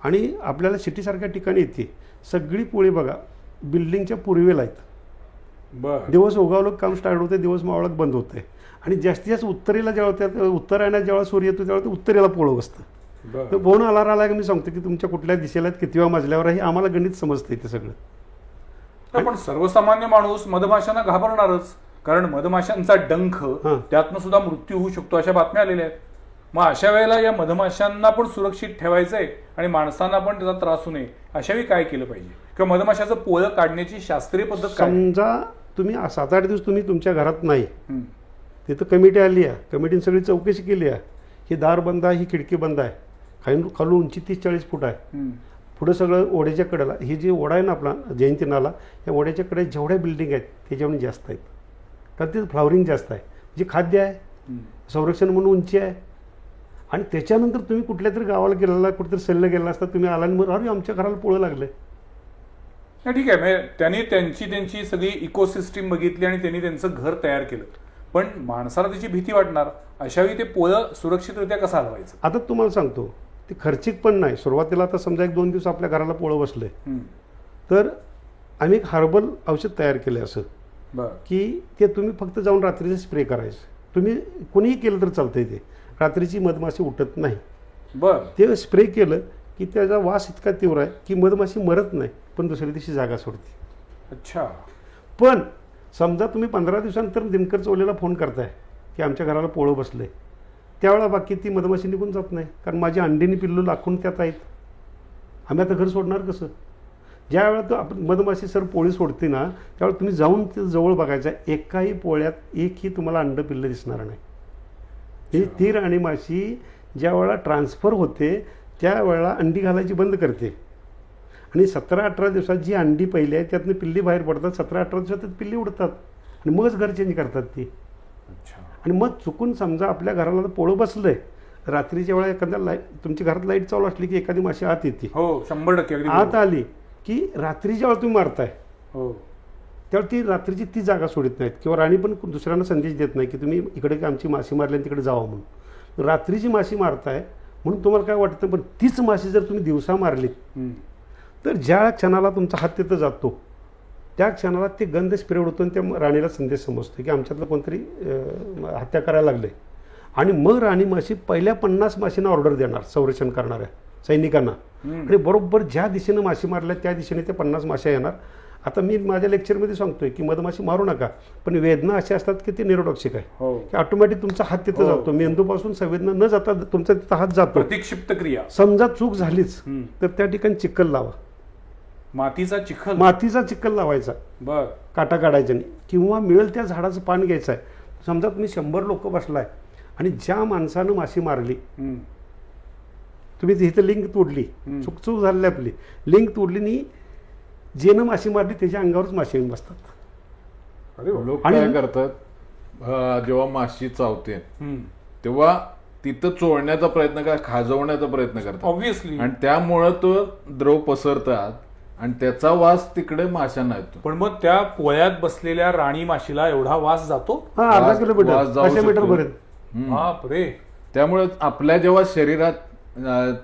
आणि आपल्याला सिटीसारख्या ठिकाणी येते. सगळी पोळी बघा बिल्डिंगच्या पूर्वेला आहेत. दिवस उगावलं काम स्टार्ट होते, दिवस मावळत बंद होते. आणि जास्तीत जास्त उत्तरेला जेव्हा उत्तरायणात जेव्हा सूर्य येतो तेव्हा ते उत्तरेला पोळं बसतं. फोन आला की मी सांगतो की तुमच्या कुठल्या दिशेला कितव्या मजल्यावर आहे, आम्हाला गणित समजतं ते सगळं. पण सर्वसामान्य माणूस मधमाशांना घाबरणारच, कारण मधमाशांचा डंख त्यातनं सुद्धा मृत्यू होऊ शकतो अशा बातम्या आलेल्या आहेत. मग अशा वेळेला या मधमाशांना पण सुरक्षित ठेवायचंय आणि माणसांना पण त्याचा त्रास होऊ नये, अशावेळी काय केलं पाहिजे, किंवा मधमाशाचं पोळं काढण्याची शास्त्रीय पद्धत काय? समजा तुम्ही 7-8 दिवस तुम्ही तुमच्या घरात नाही, तिथं कमिटी आली आहे, कमिटीने सगळी चौकशी केली आहे, ही दार बंद आहे, ही खिडकी बंद आहे, खालून उंची 30-40 फूट आहे, पुढं सगळं ओढ्याच्या कडेला, ही जी ओढा आहे ना आपला जयंती नाला, या ओढ्याच्या कडे जेवढ्या बिल्डिंग आहेत त्याच्यावर जास्त आहेत, कारण तिथं फ्लॉवरिंग जास्त आहे, जे खाद्य आहे, संरक्षण म्हणून उंची आहे. आणि त्याच्यानंतर तुम्ही कुठल्या तरी गावाला गेलेला, कुठेतरी सल्ला गेला असता, तुम्ही आला आणि मग अरे आमच्या घराला पोळं लागले. ठीक आहे, म्हणजे त्यांनी त्यांची सगळी इकोसिस्टीम बघितली आणि त्यांनी त्यांचं घर तयार केलं, पण माणसाला त्याची भीती वाटणार, अशावेळी ते पोळं सुरक्षितरित्या कसं हलवायचं? आता तुम्हाला सांगतो, ते खर्चिक पण नाही. सुरुवातीला आता समजा 1-2 दिवस आपल्या घराला पोळं बसले तर आम्ही एक हर्बल औषध तयार केलं असं की ते तुम्ही फक्त जाऊन रात्रीचं स्प्रे करायचं. तुम्ही कोणीही केलं तर चालतंय, ते रात्रीची मधमाशी उठत नाही. ते स्प्रे केलं की त्याचा वास इतका तीव्र आहे की मधमाशी मरत नाही, पण दुसऱ्या दिवशी जागा सोडते. अच्छा. पण समजा तुम्ही 15 दिवसानंतर दिनकर चोलेला फोन करताय की आमच्या घराला पोळं बसलंय, त्यावेळेला बाकी ती मधमाशी निघून जात नाही, कारण माझी अंडीनी पिल्लू लाखून त्यात आहेत. आम्ही आता घर सोडणार कसं? ज्या वेळेला आपण मधमाशी सर पोळी सोडते ना, त्यावेळेला तुम्ही जाऊन ते जवळ बघायचं आहे, एकाही पोळ्यात एकही तुम्हाला अंड पिल्लं दिसणार नाही. ही ती राणी माशी ज्या वेळेला ट्रान्सफर होते त्यावेळेला अंडी घालायची बंद करते आणि 17-18 दिवसात जी अंडी पहिली आहे त्यातनं पिल्ली बाहेर पडतात, 17-18 दिवसात पिल्ली उडतात आणि मगच घर चेंज करतात ती. आणि मग चुकून समजा आपल्या घराला पोळं बसलंय, रात्रीच्या वेळेला एखाद्या तुमच्या घरात लाईट चालू असली की एखादी माशी आत येते. हो, 100% आत आली की रात्रीच्या वेळेला तुम्ही मारताय, त्यावेळेला ती रात्रीची ती जागा सोडत नाहीत, किंवा राणी पण दुसऱ्यांना संदेश देत नाही की तुम्ही इकडे आमची माशी मारली आणि तिकडे जावा म्हणून. रात्रीची माशी मारताय म्हणून तुम्हाला काय वाटतं, पण तीच माशी जर तुम्ही दिवसा मारली तर ज्या क्षणाला तुमचा हात तिथं जातो त्या क्षणाला ते गंध स्प्रेड होतो आणि त्या राणीला संदेश समजतो की आमच्यातलं कोणतरी हत्या करायला लागले. आणि मग राणी माशी पहिल्या 50 माशींना ऑर्डर देणार संरक्षण करणाऱ्या सैनिकांना. आणि बरोबर ज्या दिशेनं माशी मारल्या त्या दिशेने त्या 50 माश्या येणार. आता मी माझ्या लेक्चरमध्ये सांगतोय की मधमाशी मारू नका, पण वेदना अशा असतात की ते न्यूरोटॉक्सिक आहे, की ऑटोमॅटिक तुमचा हात तिथं जातो, मेंदूपासून संवेदना न जाता तुमचा तिथं हात जातो. प्रतिक्षिप्त क्रिया. समजा चूक झालीच तर त्या ठिकाणी चिखल लावा, मातीचा चिखल लावायचा, बर काटा काढायचा नाही, किंवा मिळेल त्या झाडाचं पान घ्यायचं आहे. समजा तुम्ही 100 लोक बसलाय आणि ज्या माणसानं माशी मारली, तुम्ही इथं लिंक तोडली, चूक झाली आपली, लिंक तोडली आणि जेनं माशी मारली त्याच्या अंगावरच माशी येऊन बसतात. लोक काय करतात, जेव्हा माशी चावते तेव्हा तिथं चोळण्याचा प्रयत्न करा, खाजवण्याचा प्रयत्न करतात ऑब्व्हियसली, आणि त्यामुळं तो द्रव पसरतात आणि त्याचा वास तिकडे माशांना येतो. पण मग त्या पोळ्यात बसलेल्या राणी माशीला एवढा वास जातो? अर्धा किलोमीटर, 500 मीटर पर्यंत. बापरे. त्यामुळे आपल्या जेव्हा शरीरात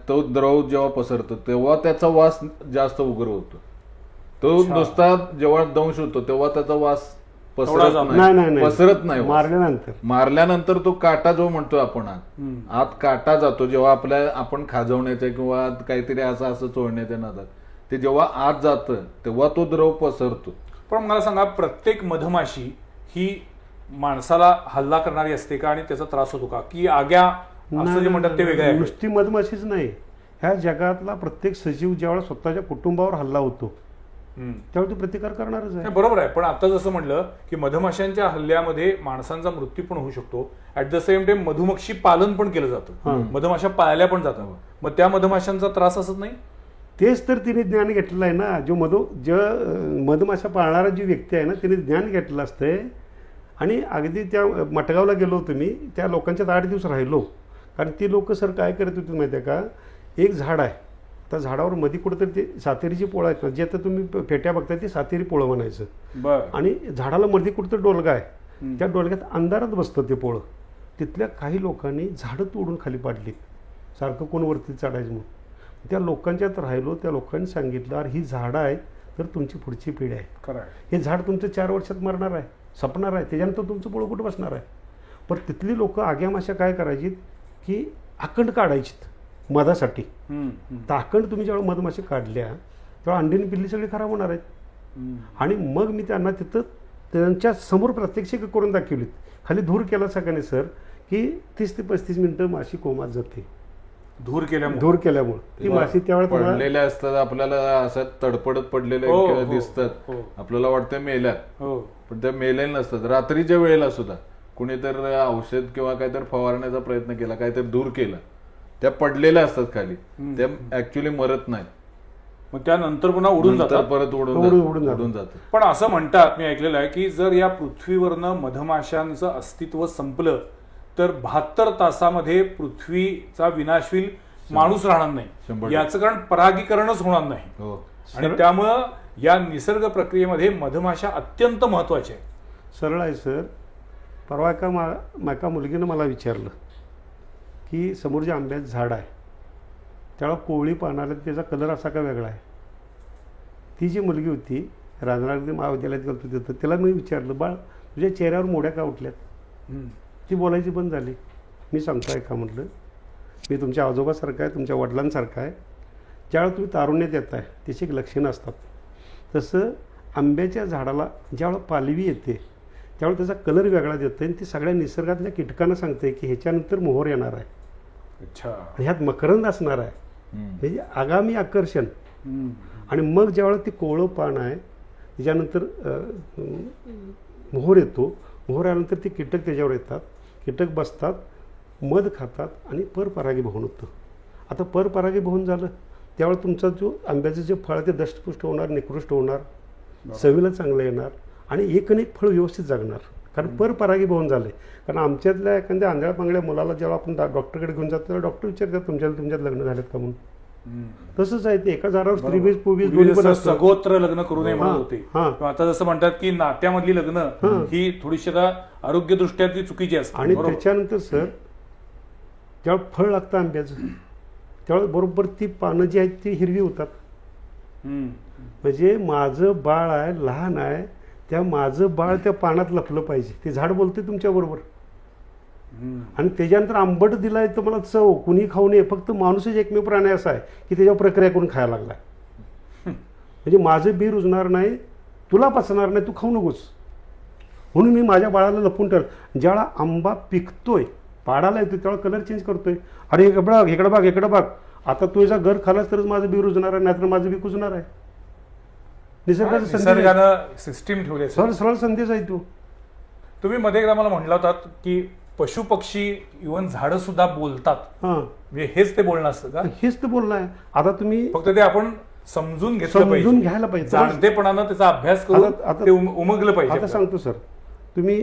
तो द्रव जेव्हा पसरतो तेव्हा त्याचा वास जास्त उग्र होतो. तो नुसता जेव्हा दंश होतो तेव्हा त्याचा वास पसरत नाही. मारल्यानंतर तो काटा जो म्हणतो आपण आत काटा जातो, जेव्हा आपण खाजवण्याच्या किंवा काहीतरी असं चोळण्याच्या नादात ते जेव्हा आत जातं तेव्हा तो द्रव पसरतो. पण मला सांगा, प्रत्येक मधमाशी ही माणसाला हल्ला करणारी असते का आणि त्याचा त्रास होतो का, की आग्या असं जे म्हणतात ते वेगळं आहे? नुसती मधमाशीच नाही, ह्या जगातला प्रत्येक सजीव ज्यावेळेस स्वतःच्या कुटुंबावर हल्ला होतो त्यावेळी तो प्रतिकार करणारच आहे. बरोबर आहे, पण आता जसं म्हणलं की मधमाशांच्या हल्ल्यामध्ये माणसांचा मृत्यू पण होऊ शकतो, ऍट द सेम टाइम मधुमक्षी पालन पण केलं जातं, मधमाशा पाळल्या पण जातात, मग त्या मधमाशांचा त्रास असत नाही? तेच तर तिने ज्ञान घेतलेलं आहे ना, जो मधमाशा पाळणारा जी व्यक्ती आहे ना तिने ज्ञान घेतलेलं असतंय. आणि अगदी त्या मटगावला गेलो होतो मी, त्या लोकांच्यात 8 दिवस राहिलो, कारण ती लोक सर काय करत होती माहिती आहे का, एक झाड आहे त्या झाडावर मध्ये कुठंतरी ते सातेरीची पोळं आहेत ना, जे आता तुम्ही फेट्या बघताय ते सातेरी पोळं म्हणायचं, आणि झाडाला मध्ये कुठंतरी डोलगा आहे, त्या डोलग्यात अंधारात बसतं ते पोळं. तिथल्या काही लोकांनी झाडं तोडून खाली पाडली, सारखं कोण वरती चढायचं म्हणून. त्या लोकांच्यात राहिलो, त्या लोकांनी सांगितलं अरे ही झाडं आहेत तर तुमची पुढची पिढी आहे, हे झाड तुमचं 4 वर्षात मरणार आहे, सपणार आहे, त्याच्यानंतर तुमचं पोळं कुठं बसणार आहे. पण तिथली लोक आग्या माशा काय करायची की आखंड काढायची मधासाठी. तर आखंड तुम्ही जेव्हा मधमाशी काढल्या तेव्हा अंडीने पिल्ली सगळी खराब होणार आहेत. आणि मग मी त्यांना तिथं त्यांच्या समोर प्रत्यक्षिक करून दाखवलीत, खाली धूर केला सगळ्यांनी सर, की 30 ते 35 मिनिटं माशी कोमात जाते धूर केल्यामुळे. ती माशी त्यावेळेला पडलेल्या असतात, आपल्याला असं तडपडत पडलेले दिसतात, आपल्याला वाटतं मेल्यात, पण त्या मेलेल्या नसतात. रात्रीच्या वेळेला सुद्धा कुणीतरी औषध किंवा काहीतरी फवारण्याचा प्रयत्न केला, काहीतरी दूर केला, त्या पडलेल्या असतात खाली, त्या ऍक्च्युअली मरत नाही, मग त्यानंतर पुन्हा उडून जातात, परत उडून जातात. पण असं म्हणतात, मी ऐकलेलं आहे की जर या पृथ्वीवरनं मधमाशांचं अस्तित्व संपलं तर 72 तासामध्ये पृथ्वीचा विनाश होईल, माणूस राहणार नाही, याचं कारण परागीकरणच होणार नाही. आणि त्यामुळं या निसर्ग प्रक्रियेमध्ये मधमाशा अत्यंत महत्वाच्या आहे. सरळ आहे सर. परवा एका मुलगीनं मला विचारलं की समोर जे आंब्याचं झाड आहे त्याला कोवळी पानाला त्याचा कलर असा का वेगळा आहे. ती जी मुलगी होती राजनागरी महाविद्यालयात गेलो तिथं, तिला मी विचारलं बाळ तुझ्या चेहऱ्यावर मोड्या का उठल्यात. ती बोलायची बंद झाली. मी सांगताय का म्हटलं, मी तुमच्या आजोबासारखा आहे, तुमच्या वडिलांसारखा आहे. ज्यावेळेला तुम्ही तारुण्यात येत आहे त्याची एक लक्षणं असतात, तसं आंब्याच्या झाडाला ज्यावेळेला पालवी येते त्यावेळेला त्याचा कलर वेगळा देतं आणि ते सगळ्या निसर्गातल्या कीटकांना सांगते की ह्याच्यानंतर मोहर येणार आहे, आणि ह्यात मकरंद असणार आहे, म्हणजे आगामी आकर्षण. आणि मग ज्यावेळेला ते कोवळं पान आहे त्याच्यानंतर मोहर येतो, मोहर आल्यानंतर ते कीटक त्याच्यावर येतात, कीटक बसतात, मध खातात आणि परपरागी भवन होतं. आता परपरागी भवन झालं त्यावेळेला तुमचा जो आंब्याचं जे फळ ते दष्टपुष्ट होणार, निकृष्ट होणार, चवीला चांगलं येणार आणि एक फळ व्यवस्थित जगणार, कारण परपरागी भवन झाले. कारण आमच्यातल्या एखाद्या आंधळ्या पांगळ्या मुलाला जेव्हा आपण डॉक्टरकडे घेऊन जातो तेव्हा डॉक्टर विचारतात तुमच्यात लग्न झालेत का म्हणून. तसंच आहे ते, एका झाडावर स्त्रीबीज पुबीज दोन्ही पण सगोत्र लग्न करू नये म्हणत होते. आता जसं म्हणतात की नात्यामधली लग्न ही थोडीशी आरोग्यदृष्ट्या ती चुकीची असते. आणि त्याच्यानंतर सर जेव्हा फळ लागतं आंब्याचं त्यावेळेस बरोबर ती पानं जी आहेत ती हिरवी होतात, म्हणजे माझं बाळ आहे, लहान आहे, त्या माझं बाळ त्या पानात लपलं पाहिजे. ते झाड बोलते तुमच्या बरोबर. आणि त्याच्यानंतर आंबट दिलाय तर मला चव कुणी खाऊ नये. फक्त माणूसच एकमेव प्राणी असा आहे की त्याच्यावर प्रक्रिया करून खायला लागलाय. म्हणजे माझं बी रुजणार नाही, तुला पचणार नाही, तू खाऊ नकोस. म्हणून मी माझ्या बाळाला लपून ठेव. ज्यावेळा आंबा पिकतोय, पाडाला येतोय, त्यावेळा कलर चेंज करतोय. अरे इकडं बघ, इकडं बघ, इकडं बघ, आता तुझा घर खालास तरच माझं बी रुजणार आहे, नाहीतर माझं बी कुजणार आहे. निसर्गाचं संदेश, सिस्टीम ठेवली सरळ सरळ संदेश आहे तो. तुम्ही मध्ये एकदा मला म्हटलं होतात की पशु पक्षी इव्हन झाडं सुद्धा बोलतात. म्हणजे हेच ते बोलणं असतं का? हेच ते बोलणं आहे. आता तुम्ही फक्त ते आपण समजून समजून घ्यायला पाहिजे, जाणतेपणानं त्याचा अभ्यास करून ते उमगलं पाहिजे. आता सांगतो सर, तुम्ही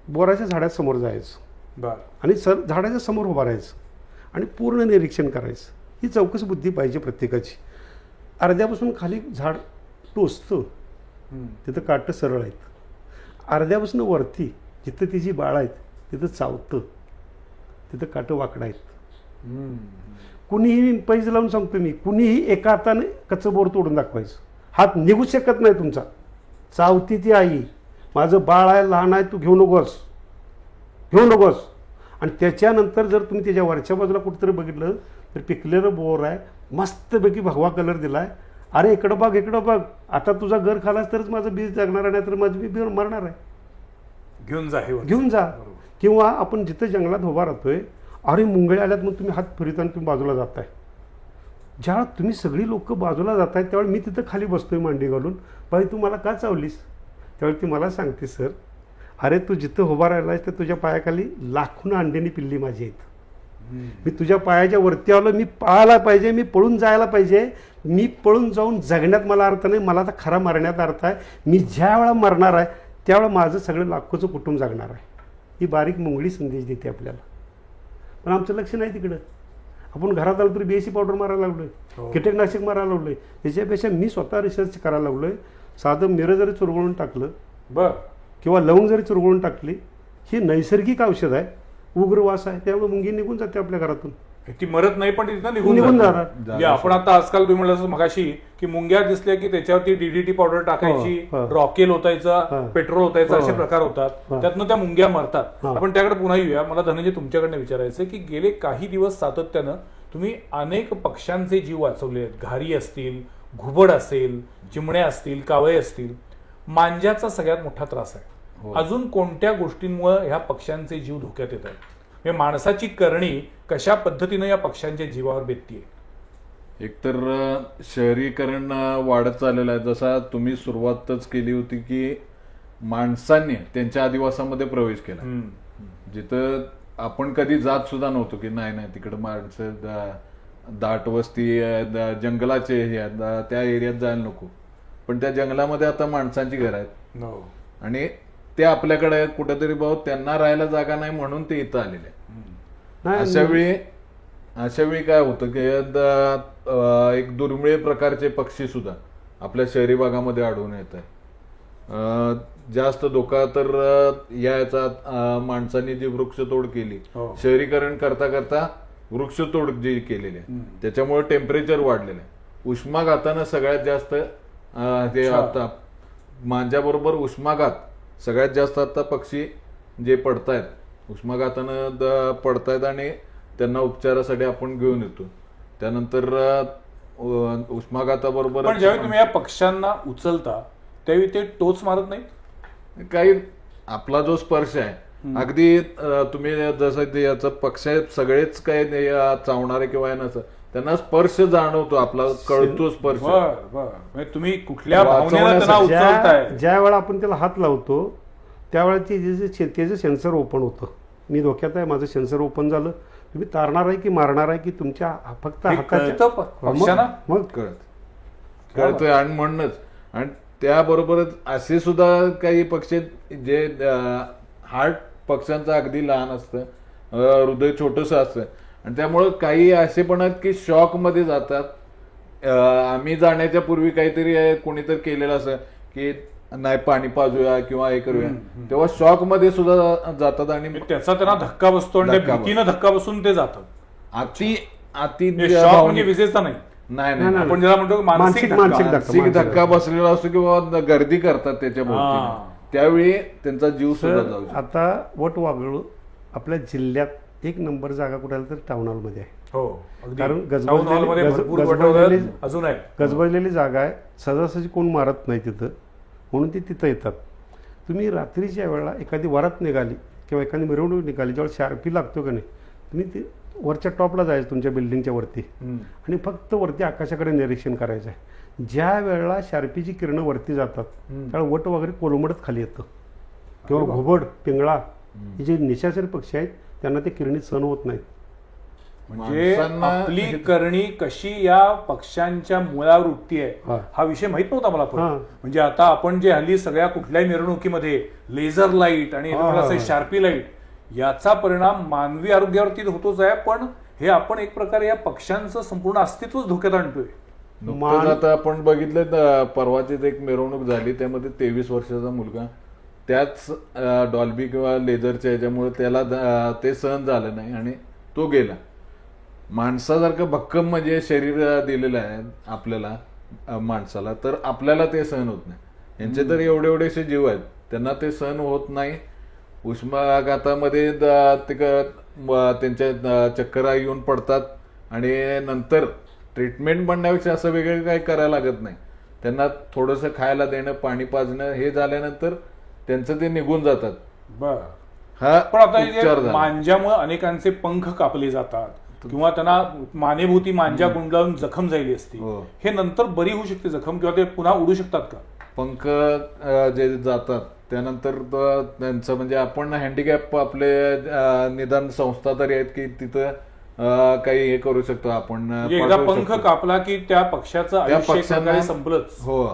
बोराच्या झाडासमोर जायचं आणि झाडाच्या समोर उभा राहायचं आणि पूर्ण निरीक्षण करायचं. ही चौकस बुद्धी पाहिजे प्रत्येकाची. अर्ध्यापासून खाली झाड टोचतं, तिथं काटं सरळ आहेत. अर्ध्यापासून वरती जिथं तिची बाळ आहेत तिथं चावतं, तिथं काटं वाकडं आहेत. कुणीही पैज लावून सांगतो मी, कुणीही एका हाताने कच्चं बोर तोडून दाखवायचं. हात निघू शकत नाही तुमचा. चावती ती आई, माझं बाळ आहे, लहान आहे, तू घेऊ नकोस, घेऊ नकोस. आणि त्याच्यानंतर जर तुम्ही त्याच्या वरच्या बाजूला कुठेतरी बघितलं तर पिकलेलं बोर आहे, मस्तपैकी भगवा कलर दिलाय. अरे इकडं बघ, इकडं बघ, आता तुझा घर खालास तरच माझं बीज जगणार आहे, नाही तर माझं बी मरणार आहे. घेऊन जा, घेऊन जा. किंवा आपण जिथं जंगलात उभा राहतोय, अरे मुंगळे आल्यात, मग तुम्ही हात फिरताना तुम्ही बाजूला जाताय. ज्यावेळा तुम्ही सगळी लोक बाजूला जाताय त्यावेळी मी तिथं खाली बसतोय मांडी घालून, बाई तू मला का चावलीस? त्यावेळी ती मला सांगते, सर अरे तू जिथं उभा राहिलायस तर तुझ्या पायाखाली लाखों अंड्यानी पिल्ली माझी आहेत. मी तुझ्या पायाच्या वरती आलो, मी पळायला पाहिजे, मी पळून जायला पाहिजे. मी पळून जाऊन जगण्यात मला अर्थ नाही, मला तर खरा मरण्यात अर्थ आहे. मी ज्या वेळा मरणार आहे त्यावेळेला माझं सगळं लाखोचं कुटुंब जगणार आहे. ही बारीक मुंगळी संदेश देते आपल्याला. पण आमचं लक्ष नाही तिकडं. आपण घरात आलो तरी BSC पावडर मारायला लागलोय, कीटकनाशक मारायला लागलोय. त्याच्यापेक्षा मी स्वतः रिसर्च करायला लागलोय. साधं मिरं जरी चुरगळून टाकलं किंवा लवंग जरी चुरगळून टाकली, ही नैसर्गिक औषध आहे, उग्रवास आहे, त्यामुळे मुंगी निघून जाते आपल्या घरातून. ती मरत नाही पण तिथं निघून जाणार. आपण आता आजकाल तुम्ही म्हणलं मगाशी की मुंग्या दिसल्या की त्याच्यावरती DDT पावडर टाकायची, रॉकेल होतायचा, पेट्रोल होतायचा, असे प्रकार होतात. त्यातनं त्या मुंग्या मरतात. आपण त्याकडे पुन्हा येऊया. मला धनंजय तुमच्याकडनं विचारायचं की गेले काही दिवस सातत्यानं तुम्ही अनेक पक्ष्यांचे जीव वाचवले आहेत. घारी असतील, घुबड असेल, चिमण्या असतील, कावळे असतील. मांज्याचा सगळ्यात मोठा त्रास आहे. अजून कोणत्या गोष्टींमुळे ह्या पक्ष्यांचे जीव धोक्यात येत आहेत? म्हणजे माणसाची करणी कशा पद्धतीनं या पक्ष्यांच्या जीवावर बेततीये? एकतर शहरीकरण वाढत चाललेलं आहे. जसा तुम्ही सुरुवातच केली होती की माणसांनी त्यांच्या आदिवासामध्ये प्रवेश केला, जिथं आपण कधी जात सुद्धा नव्हतो की नाही तिकडे माणसं दाट वस्ती, जंगलाचे हे त्या एरियात जायला नको. पण त्या जंगलामध्ये आता माणसांची घरं आहेत आणि ते आपल्याकडे कुठेतरी भाऊ त्यांना राहायला जागा नाही म्हणून ते इथं आलेले. अशा वेळी काय होतं की एक दुर्मिळ प्रकारचे पक्षी सुद्धा आपल्या शहरी भागामध्ये आढळून येत आहे. जास्त धोका तर याचा माणसांनी जी वृक्षतोड केली, शहरीकरण करता करता वृक्षतोड जी केलेली आहे त्याच्यामुळे टेम्परेचर वाढलेलं आहे. उष्माघातानं सगळ्यात जास्त ते आता मांज्याबरोबर उष्माघात सगळ्यात जास्त आता पक्षी जे पडतायत, उष्माघातानं पडतायत आणि त्यांना उपचारासाठी आपण घेऊन येतो. त्यानंतर उष्माघाताबरोबर पण ज्यावेळी तुम्ही या पक्ष्यांना उचलता त्यावेळी ते टोच मारत नाही? काही आपला जो स्पर्श आहे, अगदी तुम्ही जसं याचा पक्ष सगळेच काय चावणारे किंवा नसतं, त्यांना स्पर्श जाणवतो, आपला कळतो स्पर्श. तुम्ही कुठल्या भावनेला ज्या वेळा आपण त्याला हात लावतो त्यावेळेला त्याचं सेन्सर ओपन होतं. मी धोक्यात आहे, माझं सेन्सर ओपन झालं, तुम्ही तारणार आहे की मारणार आहे की तुमच्या फक्त हाताच्या मग कळतोय. आणि म्हणूनच आणि त्याबरोबरच असे सुद्धा काही पक्षी जे हार्ट पक्ष्यांचं अगदी लहान असतं, हृदय छोटंसं असतं आणि त्यामुळं काही असे पण आहेत की शॉक मध्ये जातात. आम्ही जाण्याच्या पूर्वी काहीतरी कोणीतरी केलेलं असं की नाही पाणी पाजूया किंवा हे करूया, तेव्हा शॉक मध्ये सुद्धा जातात आणि त्याचा त्यांना धक्का बसतो आणि भीतीनं धक्का बसून ते जातात. अति म्हणजे विजेचा नाही, नाही नाही, नाही आपण ज्याला म्हणतो की मानसिक धक्का. मानसिक धक्का बसलेला असतो किंवा गर्दी करतात त्याच्या भोवती, त्यावेळी त्यांचा जीव सुद्धा जाऊ शकतो. आता वटवाघळू आपल्या जिल्ह्यात 1 नंबर जागा कुठे तर टाउन हॉलमध्ये आहे. हो अगदी. कारण टाउन हॉलमध्ये भरपूर वटवाघळ अजून आहे. गजबजलेली जागा आहे, सहजासहजी कोण मारत नाही तिथं, म्हणून ती तिथं येतात. तुम्ही रात्रीच्या वेळेला एखादी वरात निघाली किंवा एखादी मिरवणूक निघाली, ज्यावेळेस शार्पी लागतो का नाही, तुम्ही ती वरच्या टॉपला जायचं तुमच्या बिल्डिंगच्या वरती आणि फक्त वरती आकाशाकडे निरीक्षण करायचं आहे. ज्या वेळेला शार्पीची किरणं वरती जातात त्यावेळेला वट वगैरे कोलमडत खाली येतं, किंवा घोबड, पिंगळा हे जे निशाचर पक्षी आहेत त्यांना ते किरणी सहन होत नाहीत. म्हणजे आपली करणी कशी या पक्ष्यांच्या मुळावर उठती आहे हा विषय माहित नव्हता मला पण. म्हणजे आता आपण जे हल्ली सगळ्या कुठल्याही मिरवणुकीमध्ये लेझर लाईट आणि शार्पी लाईट याचा परिणाम मानवी आरोग्यावरती होतोच आहे, पण हे आपण एक प्रकारे या पक्ष्यांचं संपूर्ण अस्तित्वच धोक्यात आणतोय. नुकतंच आता आपण बघितलं, परवाचीच एक मिरवणूक झाली, त्यामध्ये 23 वर्षाचा मुलगा त्याच डॉल्बी किंवा लेझरच्या ह्याच्यामुळे त्याला ते सहन झालं नाही आणि तो गेला. माणसासारखं भक्कम म्हणजे शरीर दिलेलं आहे आपल्याला माणसाला, तर आपल्याला ते सहन होत नाही. यांचे तर एवढे एवढेसे जीव आहेत, त्यांना ते सहन होत नाही. उष्माघातामध्ये त्यांच्या चक्करा येऊन पडतात आणि नंतर ट्रीटमेंट बनण्यापेक्षा असं वेगळं काही करायला लागत नाही. त्यांना थोडंसं खायला देणं, पाणी पाजणं हे झाल्यानंतर त्यांचं ते निघून जातात. हा पण आता मांजामुळे अनेकांचे पंख कापले जातात किंवा त्यांना मानेभोवती मांजा गुंडाळून जखम झाली असती, हे नंतर बरी होऊ शकते जखम किंवा ते पुन्हा उडू शकतात का? पंख जे जातात त्यानंतर त्यांचं म्हणजे आपण हँडिकॅप आपले निदान संस्था तरी आहेत की तिथं काही हे करू शकतो आपण. एकदा पंख कापला की त्या पक्षाचं आयुष्य संपलंच. हो,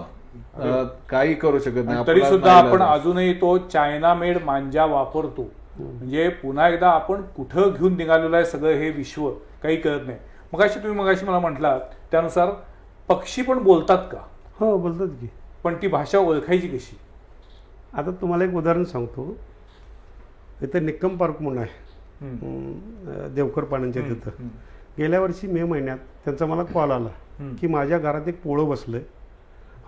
काही करू शकत नाही. तरी सुद्धा आपण अजूनही तो चायना मेड मांजा वापरतो. म्हणजे पुन्हा एकदा आपण कुठं घेऊन निघालेलं आहे सगळं हे विश्व काही कळत नाही. मगाशी मला म्हटलात त्यानुसार पक्षी पण बोलतात का? हो बोलतात की. पण ती भाषा ओळखायची कशी? आता तुम्हाला एक उदाहरण सांगतो. इथं निक्कम पार्क म्हणून आहे देवकर पाण्यांच्या तिथं. गेल्या वर्षी मे महिन्यात त्यांचा मला कॉल आला की माझ्या घरात एक पोळं बसलंय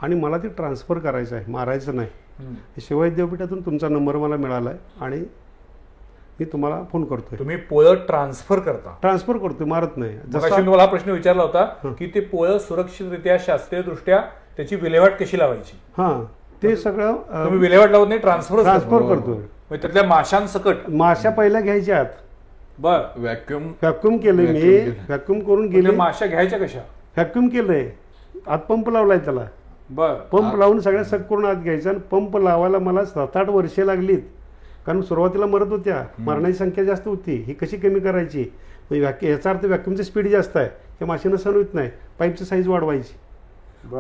आणि मला ते ट्रान्सफर करायचं आहे, मारायचं नाही. शिवाय विद्यापीठातून तुमचा नंबर मला मिळाला आहे आणि मी तुम्हाला फोन करतोय. तुम्ही पोळं ट्रान्सफर करता? ट्रान्सफर करतोय, मारत नाही. जसा तुम्हाला प्रश्न विचारला होता की ते पोळं सुरक्षितरित्या शास्त्रीय दृष्ट्या त्याची विल्हेवाट कशी लावायची, ते सगळं तुम्ही विल्हेवाट लावत नाही, ट्रान्सफर करतोय. त्यातल्या माशांसकट माशा पहिल्या घ्यायच्या. बर, व्हॅक्युम केलंय मी. व्हॅक्युम करून गेले. माशा घ्यायच्या कशा? व्हॅक्युम केलंय, आत पंप लावलाय त्याला. बर, पंप लावून सगळ्या सक करून आत घ्यायचा. आणि पंप लावायला मला 7-8 वर्षे लागलीत, कारण सुरुवातीला मरत होत्या, मरण्याची संख्या जास्त होती. ही कशी कमी करायची? याचा अर्थ व्हॅक्युमची स्पीड जास्त आहे, त्या माशांना सहन होत नाही, पाईपची साईज वाढवायची.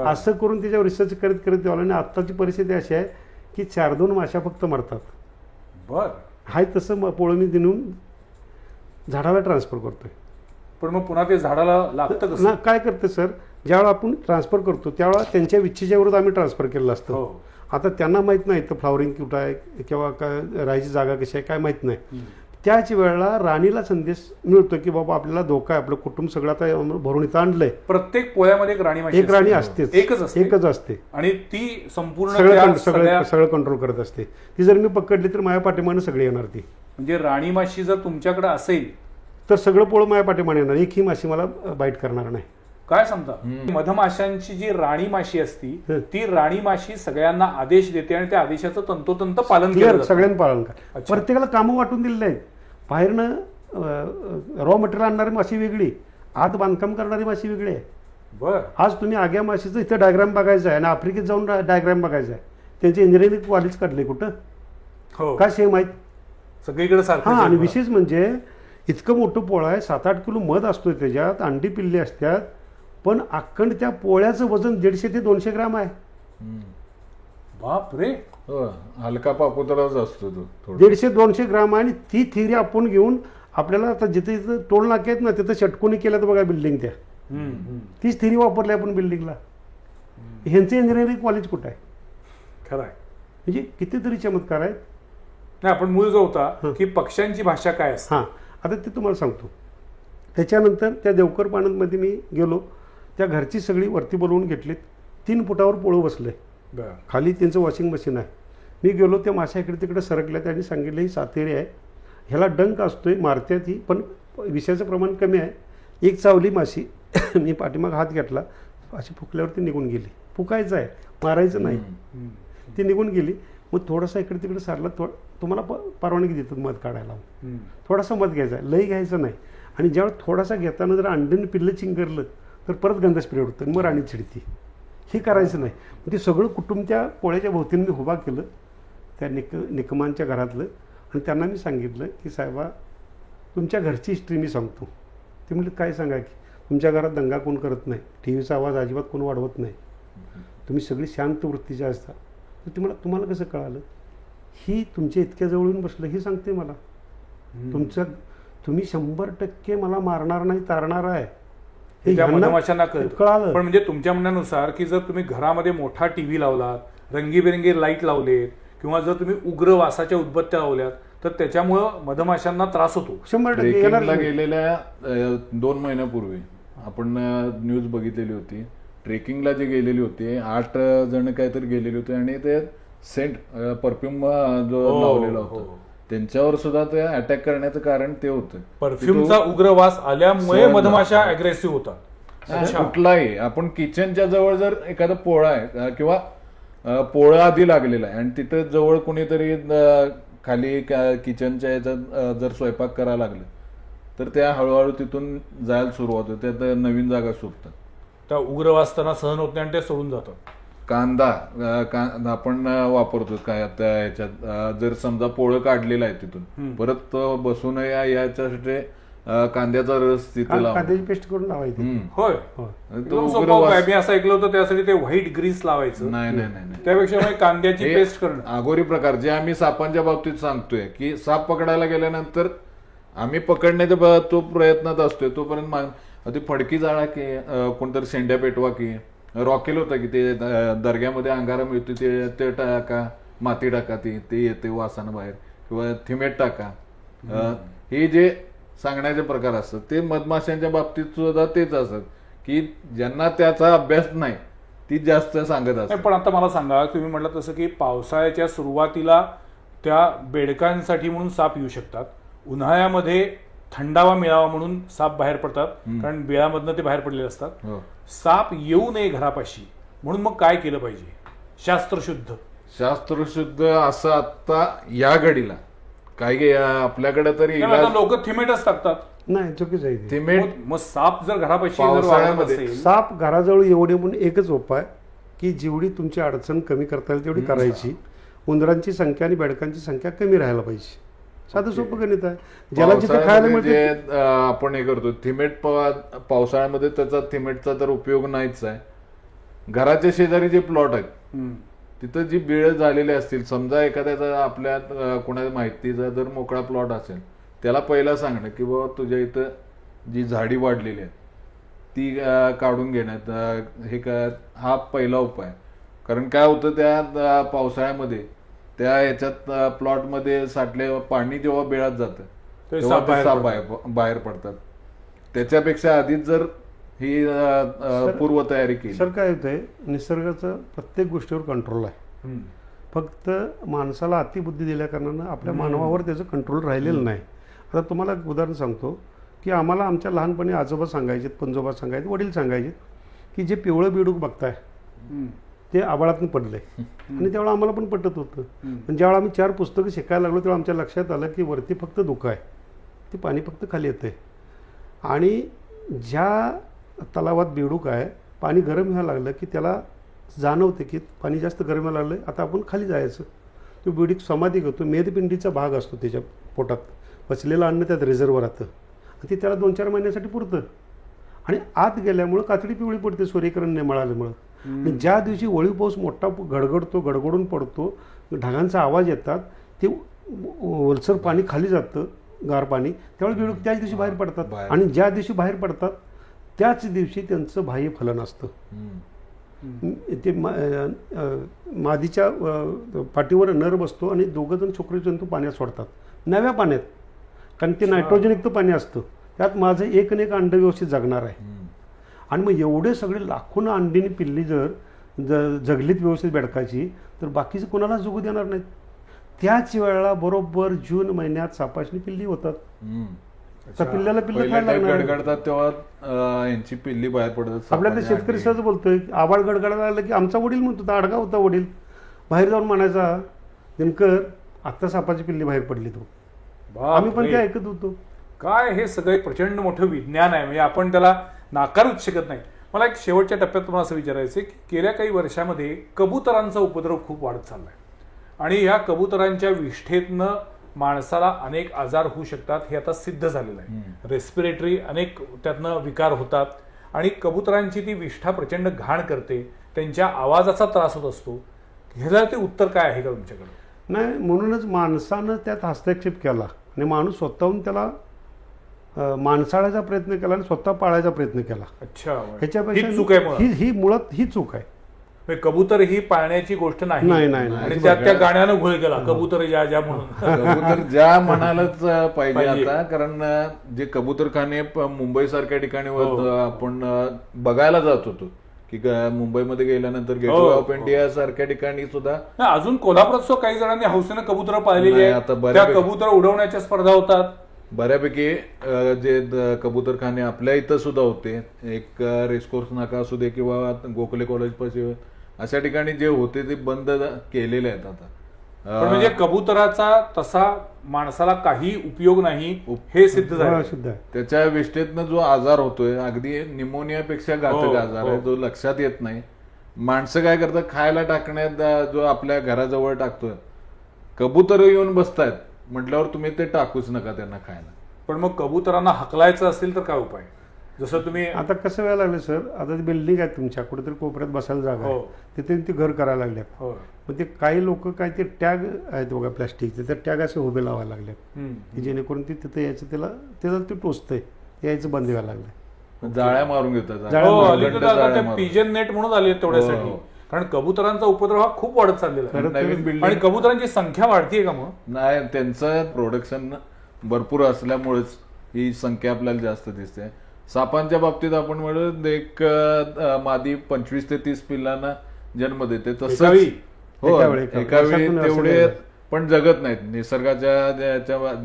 असं करून त्याच्यावर रिसर्च करत करत आणि आत्ताची परिस्थिती अशी आहे की 4-2 माशा फक्त मरतात. बर, हाय तसं पोळं मी देऊन झाडाला ट्रान्सफर करतोय. पण मग पुन्हा ते झाडाला लागतं कसं? काय करते सर, ज्यावेळेला आपण ट्रान्सफर करतो त्यावेळेला त्यांच्या इच्छेच्या विरुद्ध आम्ही ट्रान्सफर केलेलं असतं. आता त्यांना माहित नाही तर फ्लॉवरिंग कुठं आहे किंवा काय राहायची जागा कशी आहे काय माहित नाही. त्याच वेळेला राणीला संदेश मिळतो की बाबा आपल्याला धोका आहे, आपलं कुटुंब सगळं आता भरून इथं आणलंय. प्रत्येक पोळ्यामध्ये एक राणी असतेच, एकच असते आणि ती संपूर्ण सगळं कंट्रोल करत असते. ती जर मी पकडली तर माझ्या पाठीमाने सगळी येणार. ती म्हणजे राणी माशी जर तुमच्याकडे असेल तर सगळं पोळं माझ्या पाठीमाने येणार, एकही माशी मला बाईट करणार नाही. काय सांगता? मधमाशांची जी राणी माशी असती ती राणी माशी सगळ्यांना आदेश देते आणि त्या आदेशाचं तंतोतंत पालन केलं, सगळ्यांना पालन कर. प्रत्येकाला कामं वाटून दिलेलं आहे. बाहेरनं रॉ मटेरियल आणणारी माशी वेगळी, आत बांधकाम करणारी माशी वेगळी आहे. बर, आज तुम्ही आग्या माशीचं इथं डायग्राम बघायचं आहे आणि आफ्रिकेत जाऊन डायग्राम बघायचं आहे. त्यांचे इंजिनिअरिंग कॉलेज काढले कुठं? काय सेम आहेत सगळीकडे सारखं. आणि विशेष म्हणजे इतकं मोठं पोळं आहे, 7-8 किलो मध असतो त्याच्यात, अंडी पिल्ली असतात, पण अखंड त्या पोळ्याचं वजन 150 ते 200 ग्राम आहे. बाप रे, हलका पापुतराच असतो तो. 150-200 ग्राम आहे. आणि ती थिअरी आपण घेऊन आपल्याला आता जिथे जिथं टोल नाके आहेत ना तिथं षटकोनी केल्यात बघा बिल्डिंग, त्या तीच थिअरी वापरली आपण बिल्डिंगला. ह्यांचं इंजिनिअरिंग कॉलेज कुठं आहे? खरं आहे. म्हणजे कितीतरी चमत्कार आहेत. नाही, आपण मूळ जो होता की पक्ष्यांची भाषा काय असते, आता ते तुम्हाला सांगतो. त्याच्यानंतर त्या देवकर पाण्यांमध्ये मी गेलो. त्या घरची सगळी वरती बोलवून घेतलीत. 3 फुटावर पोळं बसले, बरं. खाली त्यांचं वॉशिंग मशीन आहे. मी गेलो, त्या माश्या इकडे तिकडे सरकल्या. त्यांनी सांगितलं ही सातेरी आहे, ह्याला डंक असतोय, मारत्यात ही, पण विषाचं प्रमाण कमी आहे. एक चावली माशी मी पाठीमाग हात घेतला, अशी फुकल्यावरती निघून गेली. फुकायचं आहे, मारायचं नाही. ती निघून गेली. मग थोडासा इकडे तिकडे सारला. तुम्हाला परवानगी देतात मध काढायला, थोडासा मध घ्यायचा आहे, लई घ्यायचं नाही. आणि ज्यावेळेस थोडासा घेताना जर अंड्याने पिल्लं चिंगरलं तर परत गंध स्प्रे उडतं, मग राणी चिडती. हे करायचं नाही. मग ते सगळं कुटुंब त्या पोळ्याच्या भोवतीने मी उभा केलं, त्या निकमांच्या घरातलं. आणि त्यांना मी सांगितलं की साहेबा, तुमच्या घरची हिस्ट्री मी सांगतो. ते म्हणले काय सांगा की, तुमच्या घरात दंगा कोण करत नाही, टी व्हीचा आवाज अजिबात कोण वाढवत नाही, तुम्ही सगळी शांत वृत्तीचे असता. तर तुम्हाला कसं कळालं? ही तुमच्या इतक्या जवळून बसलं हे सांगते मला. तुम्ही 100% मला मारणार नाही, तारणार आहे हे त्या मधमाशांना कळालं. पण म्हणजे तुमच्या म्हणण्यानुसार की जर तुम्ही घरामध्ये मोठा टीव्ही लावलात, रंगीबेरंगी लाईट लावलेत, किंवा जर तुम्ही उग्र वासाच्या उदबत्त्या लावल्यात, तर त्याच्यामुळं मधमाशांना त्रास होतो. 100% ट्रेकिंगला गेलेल्या 2 महिन्यापूर्वी आपण न्यूज बघितलेली होती. ट्रेकिंगला जे गेलेली होती 8 जण काहीतरी गेलेले होते आणि ते सेंट परफ्यूम जो लावलेला होता त्यांच्यावर सुद्धा ते अटॅक करण्याचं कारण ते होतं. परफ्यूमचा उग्र वास आल्यामुळे मधमाशा अग्रेसिव्ह होतात. कुठलाही आपण किचनच्या जवळ जर एखादा पोळा आहे किंवा पोळा आधी लागलेला आहे आणि तिथं जवळ कुणीतरी खाली किचनच्या याच्यात जर स्वयंपाक करायला लागलं तर त्या हळूहळू तिथून जायला सुरुवात होते, त्या नवीन जागा शोधतात. त्या उग्र वास त्यांना सहन होत नाही आणि ते सोडून जातात. कांदा आपण वापरतो काय त्या ह्याच्यात, जर समजा पोळं काढलेलं आहे तिथून परत बसू नये याच्यासाठी कांद्याचा रस तिथे कांद्याची पेस्ट करून लावायची. होय, मी असं ऐकलं होतं त्यासाठी ते व्हाईट ग्रीस लावायचं. नाही, त्यापेक्षा कांद्याची पेस्ट करणं. आगोरी प्रकार जे आम्ही सापांच्या बाबतीत सांगतोय की साप पकडायला गेल्यानंतर आम्ही पकडण्याच्या तो प्रयत्नात असतोय, तोपर्यंत ती फडकी जाळा की कोणतरी शेंड्या पेटवा की रॉकेल होतं की ते दर्ग्यामध्ये अंगारा मिळतो ते टाका, माती टाका, ते येते वासानं बाहेर, किंवा थिमेट टाका. हे जे सांगण्याचे प्रकार असतात ते मधमाशांच्या बाबतीत सुद्धा तेच असतात की ज्यांना त्याचा अभ्यास नाही ती जास्त सांगत असतात. पण आता मला सांगा, तुम्ही म्हटलं तसं की पावसाळ्याच्या सुरुवातीला त्या बेडकांसाठी म्हणून साप येऊ शकतात, उन्हाळ्यामध्ये थंडावा मिळावा म्हणून साप बाहेर पडतात, कारण बिळामधनं ते बाहेर पडलेले असतात. साप येऊ नये घरापाशी म्हणून मग काय केलं पाहिजे? शास्त्रशुद्ध असं आता या घडीला काय आपल्याकडे तरी लोक थिमेटच टाकतात. नाही, चुकीच आहे थिमेट. मग साप जर घरापाशी साप घराजवळ एवढे म्हणून एकच उपाय की जेवढी तुमची अडचण कमी करता येईल तेवढी करायची. उंदरांची संख्या आणि बेडकांची संख्या कमी राहायला पाहिजे. साधं सोपं गणित आहे. ज्याला जिथे खायला मिळते आपण हे करतो. थिमेट पावसाळ्यामध्ये त्याचा थिमेटचा तर उपयोग नाहीच आहे. घराच्या शेजारी जे प्लॉट आहेत तिथं जी बिळ झालेली असतील, समजा एखाद्याचा आपल्या कोणाच्या माहितीचा जर मोकळा प्लॉट असेल, त्याला पहिला सांगणं की बाबा तुझ्या इथं जी झाडी वाढलेली आहे ती काढून घेण्यात हा पहिला उपाय. कारण काय होतं त्या पावसाळ्यामध्ये त्या ह्याच्यात प्लॉटमध्ये साठले पाणी जेव्हा बिळात जातं तेव्हा साप बाहेर पडतात. त्याच्यापेक्षा आधीच जर ही पूर्वतयारी केली. सर काय होतंय, निसर्गाचं प्रत्येक गोष्टीवर कंट्रोल आहे, फक्त माणसाला अतिबुद्धी दिल्या कारणानं आपल्या मानवावर त्याचं कंट्रोल राहिलेलं नाही. आता तुम्हाला एक उदाहरण सांगतो की आम्हाला आमच्या लहानपणी आजोबा सांगायचे, पंजोबा सांगायचे, वडील सांगायचे की जे पिवळं बिडूक बघताय ते आबाळातून पडलंय. आणि त्यावेळेला आम्हाला पण पटत होतं. पण ज्यावेळेला आम्ही 4 पुस्तकं शिकायला लागलो तेव्हा आमच्या लक्षात आलं की वरती फक्त धुकं आहे, ते पाणी फक्त खाली येतंय. आणि ज्या तलावात बेडूक आहे, पाणी गरम व्हायला लागलं की त्याला जाणवते की पाणी जास्त गरम व्हायला लागलं, आता आपण खाली जायचं. तो बेडूक समाधी घेतो, मेदपिंडीचा भाग असतो त्याच्या पोटात, पचलेलं अन्न त्यात रिझर्व्ह राहतं आणि ते त्याला 2-4 महिन्यासाठी पुरतं. आणि आत गेल्यामुळं कातडी पिवळी पडते सूर्यकिरण नाही मिळाल्यामुळं. आणि ज्या दिवशी वळीव पाऊस मोठा गडगडतो, गडगडून पडतो, ढगांचा आवाज येतात, ते ओलसर पाणी खाली जातं, गार पाणी, त्यावेळी बेडूक त्याच दिवशी बाहेर पडतात. आणि ज्या दिवशी बाहेर पडतात त्याच दिवशी त्यांचं बाह्य फलन असतं. ते मादीच्या पाठीवर नर बसतो आणि 2 जण छोकरी जंतू पाण्यात सोडतात, नव्या पाण्यात, कारण ते नायट्रोजनयुक्त पाणी असतं. त्यात माझं एक अंड व्यवस्थित जगणार आहे. आणि मग एवढे सगळे लाखोनं अंडीने पिल्ली जर जगलीत व्यवस्थित बेडकाची, तर बाकीचं कोणाला जगू देणार नाहीत. त्याच वेळेला बरोबर जून महिन्यात सापाची पिल्ली होतात. त्या पिल्ल्याला पिल्लं पहिल्या खायला टाईप लागणार. गडगडतात तेव्हा यांची पिल्ली बाहेर पडतात. आपल्याला शेतकरी सहज बोलतोय, आबाळ गडगडायला लागलं की आमचा वडील म्हणतो, आडगा होता वडील, बाहेर जाऊन म्हणायचा, दिनकर आत्ता सापाची पिल्ली बाहेर पडली. तो आम्ही पण ते ऐकत होतो. काय हे सगळे प्रचंड मोठं विज्ञान आहे, म्हणजे आपण त्याला नाकारूच शकत नाही. मला एक शेवटच्या टप्प्यात तुम्हाला असं विचारायचं की गेल्या काही वर्षामध्ये कबुतरांचा उपद्रव खूप वाढत चाललाय आणि या कबुतरांच्या विष्ठेतनं माणसाला अनेक आजार होऊ शकतात हे आता सिद्ध झालेलं आहे. रेस्पिरेटरी अनेक त्यातनं विकार होतात आणि कबुतरांची ती विष्ठा प्रचंड घाण करते, त्यांच्या आवाजाचा त्रास होत असतो. ह्याला ते उत्तर काय आहे का तुमच्याकडे? नाही, म्हणूनच माणसानं त्यात हस्तक्षेप केला आणि माणूस स्वतःहून त्याला माणसाळायचा प्रयत्न केला आणि स्वतः पाळायचा प्रयत्न केला. अच्छा, ह्याच्यापेक्षा ही चूक आहे. ही मुळात ही चूक आहे. कबूतर ही पाळण्याची गोष्ट नाही. आणि त्या गाण्यानं घोळ केला, कबूतर ज्या ज्या म्हणून. कबूतर ज्या म्हणायलाच पाहिजे आता, कारण जे कबूतरखाने मुंबई सारख्या ठिकाणी आपण बघायला जात होतो की मुंबईमध्ये गेल्यानंतर गेटवे ऑफ इंडिया सारख्या ठिकाणी सुद्धा अजून कोल्हापुरात काही जणांनी हौसेनं कबूतर पाळलेली आहे. त्या कबूतर उडवण्याच्या स्पर्धा होतात. बऱ्यापैकी जे कबूतरखाने आपल्या इथं सुद्धा होते, एक रेसकोर्स नाका असू दे किंवा गोखले कॉलेज पाशी, अशा ठिकाणी जे होते ते बंद केलेले आहेत आता. म्हणजे कबुतराचा तसा माणसाला काही उपयोग नाही हे सिद्ध झालं. त्याच्या विष्ठेतनं जो आजार होतोय अगदी निमोनियापेक्षा घातक आजार आहे, जो लक्षात येत नाही. माणसं काय करतात, खायला टाकण्यात जो आपल्या घराजवळ टाकतोय, कबूतर येऊन बसतायत म्हटल्यावर तुम्ही ते टाकूच नका त्यांना खायला. पण मग कबुतरांना हकलायचं असेल तर काय उपाय? जसं तुम्ही आता कसं व्हायला लागलं सर, आता ती बिल्डिंग आहे तुमच्या कुठेतरी कोपऱ्यात बसायला जागा आहे, तिथे ते घर करायला लागल्यात. मग ते काही लोक काय ते टॅग आहेत बघा प्लॅस्टिकचे, त्या टॅग असे उभे लावायला लागलेत की जेणेकरून ते तिथे यायचं, त्याला ते टोचतंय, यायचं बंद व्हायला लागलंय. जाळ्या मारून घेतात. पिजन नेट म्हणून आले तेवढ्यासाठी, कारण कबुतरांचा उपद्रव हा खूप वाढत चाललेला आहे. नवीन बिल्डिंग आणि कबुतरांची संख्या वाढतीये का? मग नाही, त्यांचं प्रोडक्शन भरपूर असल्यामुळेच ही संख्या आपल्याला जास्त दिसते. सापांच्या बाबतीत आपण म्हणून एक मादी 25 ते 30 पिल्लांना जन्म देते. तसं हो, एका वेळी तेवढे पण जगत नाहीत. निसर्गाच्या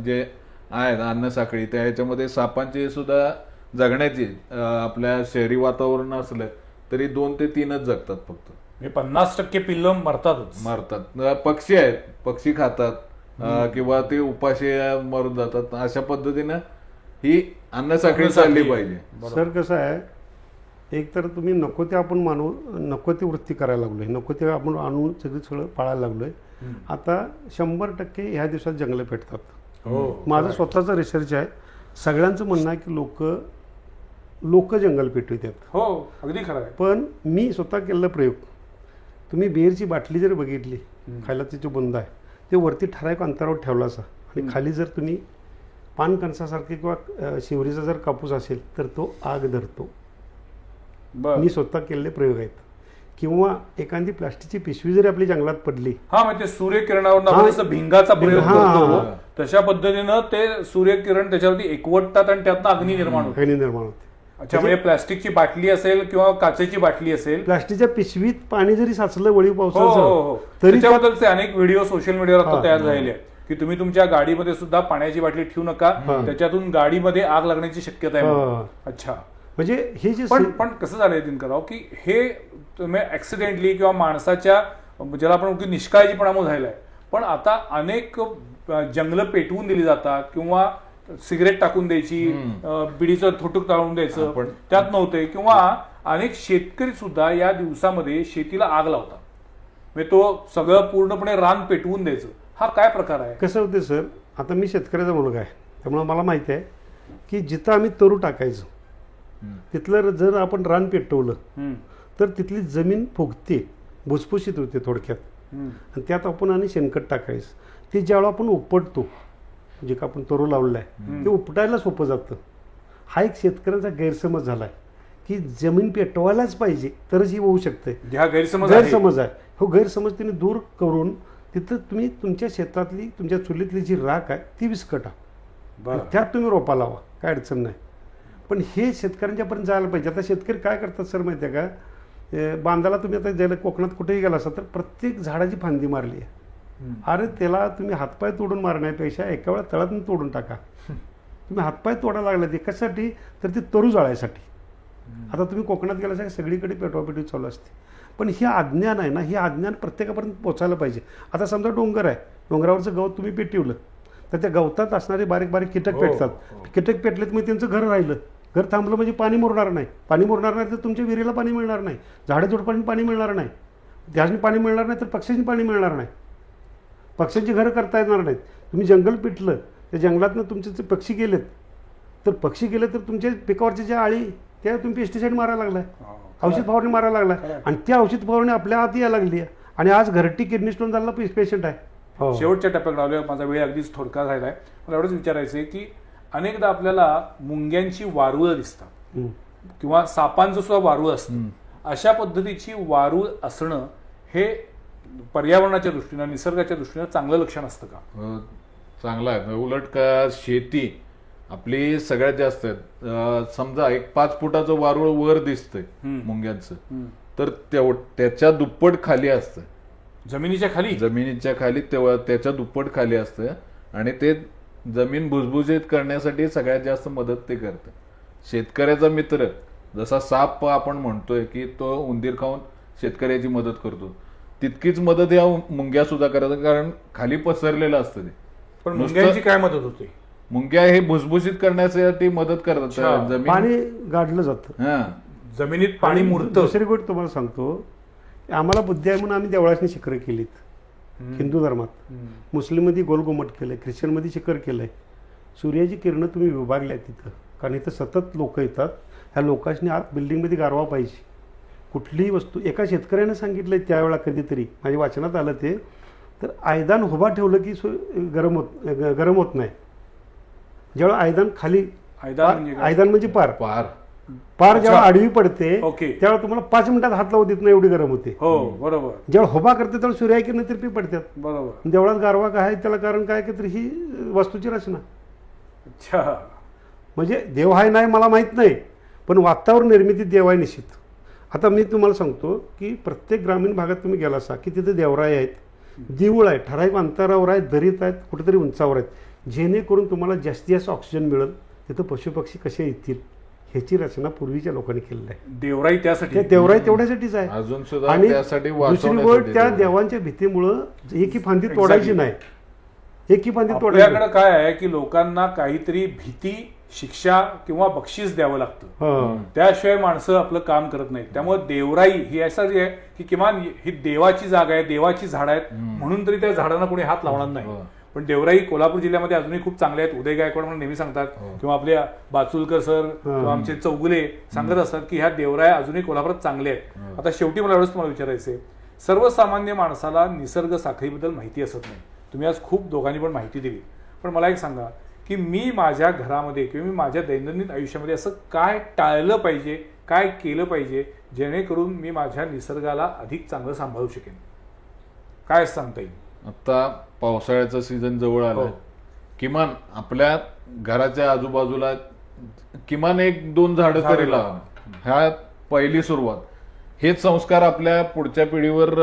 जे आहेत अन्न साखळी त्या ह्याच्यामध्ये सापांची सुद्धा जगण्याची आपल्या शहरी वातावरण असलं तरी 2 ते 3च जगतात फक्त. 50% पिल्लं मरतात. पक्षी आहेत, पक्षी खातात किंवा ते उपाशी मरून जातात. अशा पद्धतीनं ही अन्न साखळी चालली पाहिजे. सर कसं आहे, एक तर तुम्ही नको ते आपण मानू, नको ती वृत्ती करायला लागलोय, नको ते आपण आणून सगळं पाळायला लागलोय. आता 100% ह्या दिवसात जंगलं पेटतात. माझं स्वतःचा रिसर्च आहे. सगळ्यांचं म्हणणं आहे की लोक जंगल पेटवतात. हो, अगदी खरं आहे. पण मी स्वतः केलेला प्रयोग, तुम्ही बिअरची बाटली जर बघितली, खायला तिची बंद आहे, ते वरती ठराविक अंतरावर ठेवला असा आणि खाली जर तुम्ही पानकणसासारखे किंवा शिवरीचा जर कापूस असेल तर तो आग धरतो. मी स्वतः केलेले प्रयोग आहेत. किंवा एखादी प्लास्टिकची पिशवी जरी आपली जंगलात पडली, म्हणजे सूर्यकिरणावर भिंगाचा प्रयोग करतो तशा पद्धतीनं ते सूर्यकिरण त्याच्यावरती एकवटतात आणि त्यातनं अग्नी निर्माण होते. अच्छा, म्हणजे प्लास्टिकची बाटली असेल किंवा काचेची बाटली असेल, प्लास्टिकच्या पिशवीत पाणी जरी साचलं वळी पावसाचं तरी त्याबद्दलचे अनेक व्हिडिओ सोशल मीडियावर तयार झालेले आहेत की तुम्ही तुमच्या गाडीमध्ये सुद्धा पाण्याची बाटली ठेवू नका, त्याच्यातून गाडीमध्ये आग लागण्याची शक्यता आहे. अच्छा, म्हणजे हे जे पण कसं झालंय दिनकरराव की हे तुम्ही ऍक्सिडेंटली किंवा माणसाच्या ज्याला आपण निष्काळजीपणामुळे झालेला आहे. पण आता अनेक जंगलं पेटवून दिली जातात किंवा सिगरेट टाकून द्यायची, बिडीचं थोटूक टाळून द्यायचं, त्यात नव्हते. किंवा अनेक शेतकरी सुद्धा या दिवसामध्ये शेतीला आग लावतात, म्हणजे तो सगळं पूर्णपणे रान पेटवून द्यायचं. हा काय प्रकार आहे? कसं होते सर, आता मी शेतकऱ्याचा मुलगा आहे, त्यामुळे मला माहिती आहे की जिथं आम्ही तरू टाकायचो तिथलं जर आपण रान पेटवलं तर तिथली जमीन फुगते, भुसभुशीत होते थोडक्यात. आणि त्यात आपण आणि शेणखत टाकायचं. ते ज्यावेळेला आपण उपटतो, जे का आपण तरू लावलं आहे ते उपटायला सोपं जातं. हा एक शेतकऱ्यांचा गैरसमज झाला आहे की जमीन पेटवायलाच पाहिजे तरच ही होऊ शकते. गैरसमज आहे. हो, गैरसमज तिने दूर करून तिथं तुम्ही तुमच्या शेतातली, तुमच्या चुलीतली जी राख आहे ती विस्कटा, त्यात तुम्ही रोपा लावा, काय अडचण नाही. पण हे शेतकऱ्यांच्यापर्यंत जायला पाहिजे. आता शेतकरी काय करतात सर माहिती आहे का, बांधाला तुम्ही आता ज्याला कोकणात कुठेही गेला असाल तर प्रत्येक झाडाची फांदी मारली आहे. अरे त्याला तुम्ही हातपाय तोडून मारण्यापेक्षा एका वेळा तळातून तोडून टाका. तुम्ही हातपाय तोडायला लागला ते कशासाठी, तर ते तरू जाळायसाठी. आता तुम्ही कोकणात गेल्यासाठी सगळीकडे पेटवापेटवी चालू असते. पण हे अज्ञान आहे ना, हे अज्ञान प्रत्येकापर्यंत पोचायला पाहिजे. आता समजा डोंगर आहे, डोंगरावरचं गवत तुम्ही पेटवलं तर त्या गवतात असणारे बारीक बारीक कीटक पेटतात. कीटक पेटलेत मग त्यांचं घर राहिलं, घर थांबलं म्हणजे पाणी मुरणार नाही. पाणी मुरणार नाही तर तुमच्या विहिरीला पाणी मिळणार नाही, झाडे झुडपांनी पाणी मिळणार नाही, त्याच्यानी पाणी मिळणार नाही तर पक्ष्यांनी पाणी मिळणार नाही, पक्ष्यांची घरं करता येणार नाहीत. तुम्ही जंगल पिटलं, त्या जंगलातनं तुमचे जे पक्षी गेलेत तर पक्षी गेले तर तुमच्या पिकावरची ज्या आळी त्या तुम्ही पेस्टिसाईड मारायला लागलाय, औषध फवारणी मारायला लागलाय, आणि त्या औषध फवारणी आपल्या हाती यायला लागली आहे. आणि आज घरटी किडनी स्टोन झालेला पेशंट आहे. शेवटच्या टप्प्यात आलोय, माझा वेळ अगदीच थोडका राहिलाय. मला एवढंच विचारायचं आहे की अनेकदा आपल्याला मुंग्यांची वारुळं दिसतात किंवा सापांचं सुद्धा वारूळ असतं. अशा पद्धतीची वारूळ असणं हे पर्यावरणाच्या दृष्टीनं, निसर्गाच्या दृष्टीनं चांगलं लक्षण असतं का? चांगलं आहे. उलट का शेती आपली सगळ्यात जास्त आहे. समजा एक 5 फुटाचं वारुळ वर दिसतंय मुंग्यांचं, तर त्याच्या दुप्पट खाली असतं, जमिनीच्या खाली त्याच्या दुप्पट खाली असतं. आणि ते जमीन भुसभुशीत करण्यासाठी सगळ्यात जास्त मदत ते करतं. शेतकऱ्याचा मित्र जसा साप आपण म्हणतोय की तो उंदीर खाऊन शेतकऱ्याची मदत करतो, तितकीच मदत या मुंग्या सुद्धा करतात, कारण खाली पसरलेलं असतं ते. पण मुंग्यांची काय मदत होते? मुंग्या हे भुसभुशीत करण्यासाठी मदत करतात. जमीन पाणी गाडलं जातं, जमिनीत पाणी मुरतं. दुसरी गोष्ट तुम्हाला सांगतो, आम्हाला बुद्धी आहे म्हणून आम्ही देवळाची शिखरं केलीत हिंदू धर्मात. मुस्लिममध्ये गोलगोमट केलंय, ख्रिश्चनमध्ये शिखर केलंय. सूर्याची किरणं तुम्ही विभागल्या तिथं, कारण इथं सतत लोक येतात. ह्या लोकांनी आत बिल्डिंगमध्ये गारवा पाहिजे. कुठलीही वस्तू, एका शेतकऱ्यानं सांगितलंय त्यावेळेला कधीतरी माझ्या वाचनात आलं ते, तर आयदान उभा ठेवलं की गरम होत नाही. ज्यावेळेला आयदान खाली, आयदान म्हणजे पार जेव्हा आडवी पडते त्यावेळेला तुम्हाला 5 मिनिटात हात लावू देत नाही, एवढी गरम होते. हो बरोबर. जेव्हा हुबा करते तेव्हा सूर्यकिरण तिरपी पडतात. बरोबर. देवळात गारवा काय आहे त्याला कारण काय की तर ही वस्तूची रचना. अच्छा, म्हणजे देव आहे नाही मला माहित नाही, पण वातावरण निर्मिती देव आहे निश्चित. आता मी तुम्हाला सांगतो की प्रत्येक ग्रामीण भागात तुम्ही गेला असा की तिथे देवराय आहेत, देऊळ आहे, ठराविक अंतरावर आहेत, दरीत आहेत, कुठेतरी उंचावर आहेत, जेणेकरून तुम्हाला जास्तीत जास्त ऑक्सिजन मिळेल. तिथं पशुपक्षी कसे येतील ह्याची रचना पूर्वीच्या लोकांनी केलेली आहे. देवराई त्यासाठी, देवराई तेवढ्यासाठीच आहे. अजून सुद्धा आणि त्यासाठी दुसरी गोष्ट, त्या देवांच्या भीतीमुळं एकी फांदी तोडायची नाही, एकी फांदी तोडायची. आपल्याकडे काय आहे की लोकांना काहीतरी भीती, शिक्षा किंवा बक्षीस द्यावं लागतं, त्याशिवाय माणसं आपलं काम करत नाहीत. त्यामुळे देवराई ही अशी आहे की किमान ही देवाची जागा आहे, देवाची झाडं आहेत म्हणून तरी त्या झाडांना कोणी हात लावणार नाही. पण देवराई कोल्हापूर जिल्ह्यामध्ये अजूनही खूप चांगले आहेत. उदय गायकवाड म्हणून नेहमी सांगतात, किंवा आपल्या बाचुलकर सर किंवा आमचे चौगुले सांगत असतात की ह्या देवराया अजूनही कोल्हापुरात चांगले आहेत. आता शेवटी मला एवढंच तुम्हाला विचारायचंय, सर्वसामान्य माणसाला निसर्ग साखळीबद्दल माहिती असत नाही. तुम्ही आज खूप दोघांनी पण माहिती दिली, पण मला एक सांगा की मी माझ्या घरामध्ये किंवा मी माझ्या दैनंदिन आयुष्यामध्ये असं काय टाळलं पाहिजे, काय केलं पाहिजे जेणेकरून मी माझ्या निसर्गाला अधिक चांगलं सांभाळू शकेन? काय सांगता येईल? आता पावसाळ्याचं सीझन जवळ आलं, किमान आपल्या घराच्या आजूबाजूला किमान 1-2 झाडं तरी लावा. ह्या पहिली सुरुवात. हेच संस्कार आपल्या पुढच्या पिढीवर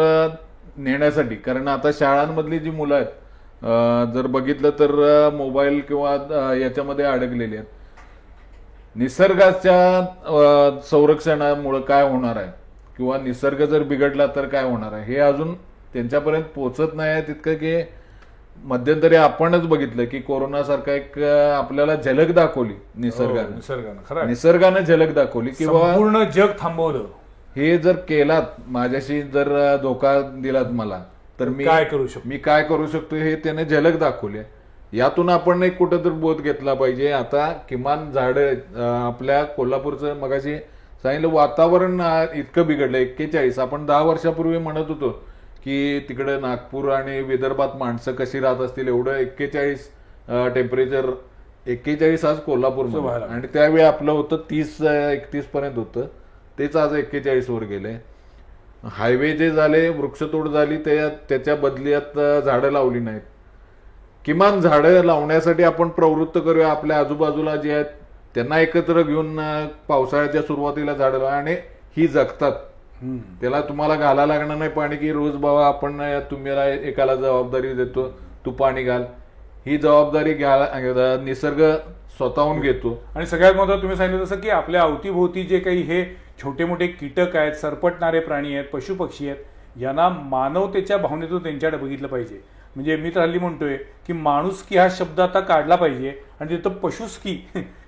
नेण्यासाठी, कारण आता शाळांमधली जी मुलं आहेत जर बघितलं तर मोबाईल किंवा याच्यामध्ये अडकलेली आहेत. निसर्गाच्या संरक्षणामुळे काय होणार आहे किंवा निसर्ग जर बिघडला तर काय होणार आहे हे अजून त्यांच्यापर्यंत पोहोचत नाही आहे तितकं. की मध्यंतरी आपणच बघितलं की कोरोना सारखा एक आपल्याला झलक दाखवली निसर्गानं झलक दाखवली किंवा पूर्ण जग थांबवलं. हे जर केलात, माझ्याशी जर धोका दिलात मला, तर मी काय करू शकतो हे त्याने झलक दाखवली. यातून आपण एक कुठंतरी बोध घेतला पाहिजे. आता किमान झाडं आपल्या कोल्हापूरचं मगाशी सांगितलं वातावरण इतकं बिघडलं. 41 आपण 10 वर्षापूर्वी म्हणत होतो की तिकडे नागपूर आणि विदर्भात माणसं कशी राहत असतील, एवढं 41 टेम्परेचर. 41 आज कोल्हापूरमध्ये, आणि त्यावेळी आपलं होतं 30-31 पर्यंत होतं, तेच आज 41 वर गेले. हायवे जे झाले, वृक्षतोड झाली, त्याच्या बदल्यात झाडं लावली नाहीत. किमान झाडं लावण्यासाठी आपण प्रवृत्त करूया. आपल्या आजूबाजूला जे आहेत त्यांना एकत्र घेऊन पावसाळ्याच्या सुरुवातीला झाडं लावा आणि ही जगतात. त्याला तुम्हाला घालायला लागणार नाही पाणी की रोज बाबा आपण तुम्हाला एकाला जबाबदारी देतो तू पाणी घाल. ही जबाबदारी घ्या निसर्ग स्वतःहून घेतो. आणि सगळ्यात महत्त्वाचं तुम्ही सांगितलं तसं की आपल्या अवतीभोवती जे काही हे छोटे मोठे कीटक आहेत, सरपटणारे प्राणी आहेत, पशु पक्षी आहेत, यांना मानवतेच्या भावनेतून त्यांच्याकडे बघितलं पाहिजे. म्हणजे मी तर हल्ली म्हणतोय की माणुसकी हा शब्द आता काढला पाहिजे आणि तिथं पशुसकी,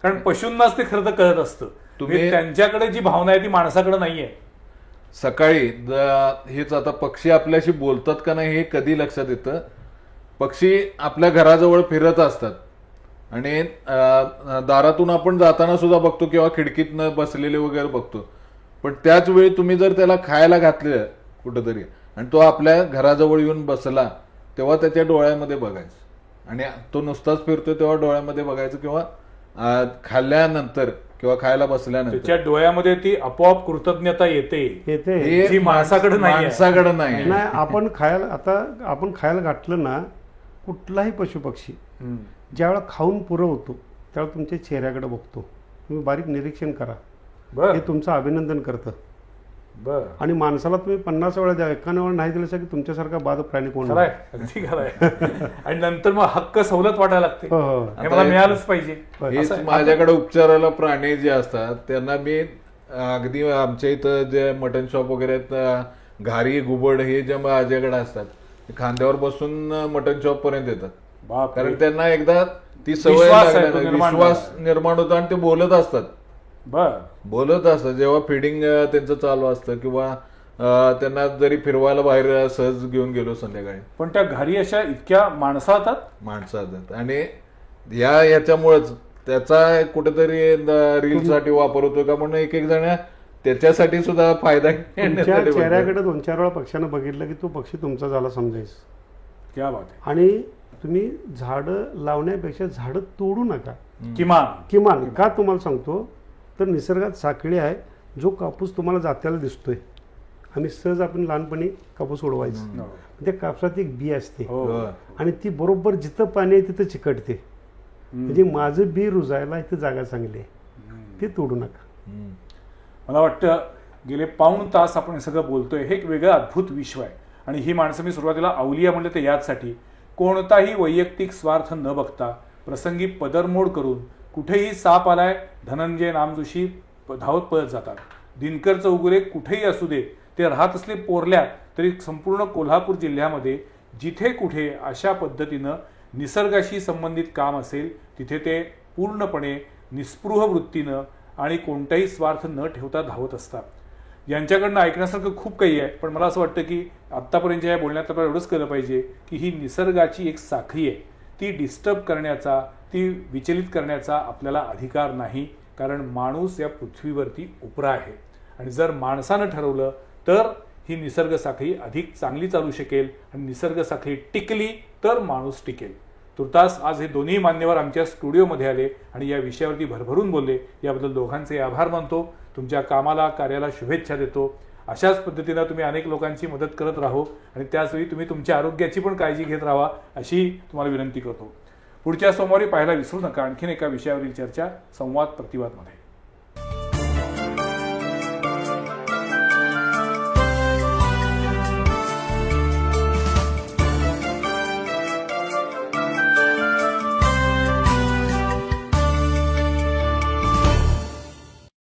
कारण पशूंनाच ते खरं तर कळत असतं. तुम्ही त्यांच्याकडे जी भावना आहे ती माणसाकडे नाहीये. सकाळी हेच आता पक्षी आपल्याशी बोलतात का नाही हे कधी लक्षात येतं. पक्षी आपल्या घराजवळ फिरत असतात आणि दारातून आपण जाताना सुद्धा बघतो किंवा खिडकीतनं बसलेले वगैरे बघतो. पण त्याच वेळी तुम्ही जर त्याला खायला घातलं कुठंतरी आणि तो आपल्या घराजवळ येऊन बसला तेव्हा त्याच्या डोळ्यामध्ये बघायचं आणि तो नुसताच फिरतो तेव्हा डोळ्यामध्ये बघायचं किंवा खाल्ल्यानंतर किंवा खायला बसल्यानंतर त्याच्या डोळ्यामध्ये ती आपोआप कृतज्ञता येते जी माणसाकडे नाही. आपण खायला घातलं ना कुठलाही पशुपक्षी ज्यावेळेला खाऊन पुरं होतो त्यावेळेला तुमच्या चेहऱ्याकडे बघतो. तुम्ही बारीक निरीक्षण करा, हे तुमचं अभिनंदन करतं. आणि माणसाला तुम्ही 50 वेळा द्या, 51 वेळा नाही दिलं की तुमच्यासारखा बाद प्राणी कोण नाही. अगदी खरं. आणि नंतर मग हक्क सवलत वाटायला लागते, हे मला मिळालंच पाहिजे. हेच माझ्याकडे उपचाराला प्राणी जे असतात त्यांना मी अगदी आमच्या इथं जे मटन शॉप वगैरे आहेत, घारी घुबड हे जे माझ्याकडे असतात खांद्यावर बसून मटन शॉप पर्यंत येतात. कारण त्यांना एकदा ती सवय विश्वास निर्माण होतो आणि ते बोलत असतात. बोलत असतात जेव्हा फिडिंग त्यांचं चालू असतं किंवा त्यांना जरी फिरवायला बाहेर सहज घेऊन गेलो संध्याकाळी. पण त्या घरी अशा इतक्या माणसात आणि याच्यामुळेच त्याचा कुठेतरी रीलसाठी वापर होतो का म्हणून एक जण त्याच्यासाठी सुद्धा फायदा. चेहऱ्याकडे 2-4 वेळा पक्ष्यांना बघितलं की तो पक्षी तुमचा झाला समजायचं. क्या बात आहे. आणि तुम्ही झाडं लावण्यापेक्षा झाडं तोडू नका किमान. का तुम्हाला सांगतो तर निसर्गात साखळी आहे. जो कापूस तुम्हाला जात्याला दिसतोय आम्ही सहज आपण लहानपणी कापूस उडवायचं, त्या कापसात एक बी असते आणि ती बरोबर जिथं पाणी आहे तिथं चिकटते. म्हणजे माझं बी रुजायला इथं जागा चांगली आहे, ते तोडू नका. मला वाटतं गेले पाऊण तास आपण हे सगळं बोलतोय. हे एक वेगळं अद्भुत विश्व आहे आणि ही माणसं मी सुरुवातीला अवलिया म्हणले तर याचसाठी कोणताही वैयक्तिक स्वार्थ न बघता प्रसंगी पदरमोड करून कुठेही साप आलाय धनंजय नामजोशी धावत पळत जातात. दिनकर चौगुले कुठेही असू दे, ते राहत असले पोरल्यात तरी संपूर्ण कोल्हापूर जिल्ह्यामध्ये जिथे कुठे अशा पद्धतीनं निसर्गाशी संबंधित काम असेल तिथे ते पूर्णपणे निस्पृह वृत्तीनं आणि कोणताही स्वार्थ न ठेवता धावत असतात. यांच्याकडनं ऐकण्यासारखं खूप काही आहे, पण मला असं वाटतं की आत्तापर्यंत या बोलण्यात आपल्याला एवढंच कळलं पाहिजे की ही निसर्गाची एक साखळी आहे. ती डिस्टर्ब करण्याचा, ती विचलित करण्याचा आपल्याला अधिकार नाही, कारण माणूस या पृथ्वीवरती उपरा आहे. आणि जर माणसानं ठरवलं तर ही निसर्ग साखळी अधिक चांगली चालू शकेल आणि निसर्ग साखळी टिकली तर माणूस टिकेल. तुर्तास आज हे दोन्ही मान्यवर आमच्या स्टुडिओमध्ये आले आणि या विषयावरती भरभरून बोलले. याबद्दल दोघांचे आभार मानतो. तुमच्या कामाला कार्याला शुभेच्छा देतो. अशाच पद्धतीनं तुम्ही अनेक लोकांची मदत करत राहो आणि त्याचवेळी तुम्ही तुमच्या आरोग्याची पण काळजी घेत राहा अशी तुम्हाला विनंती करतो. पुढच्या सोमवारी पाहायला विसरू नका आणखीन एका विषयावरील चर्चा संवाद प्रतिवादमध्ये.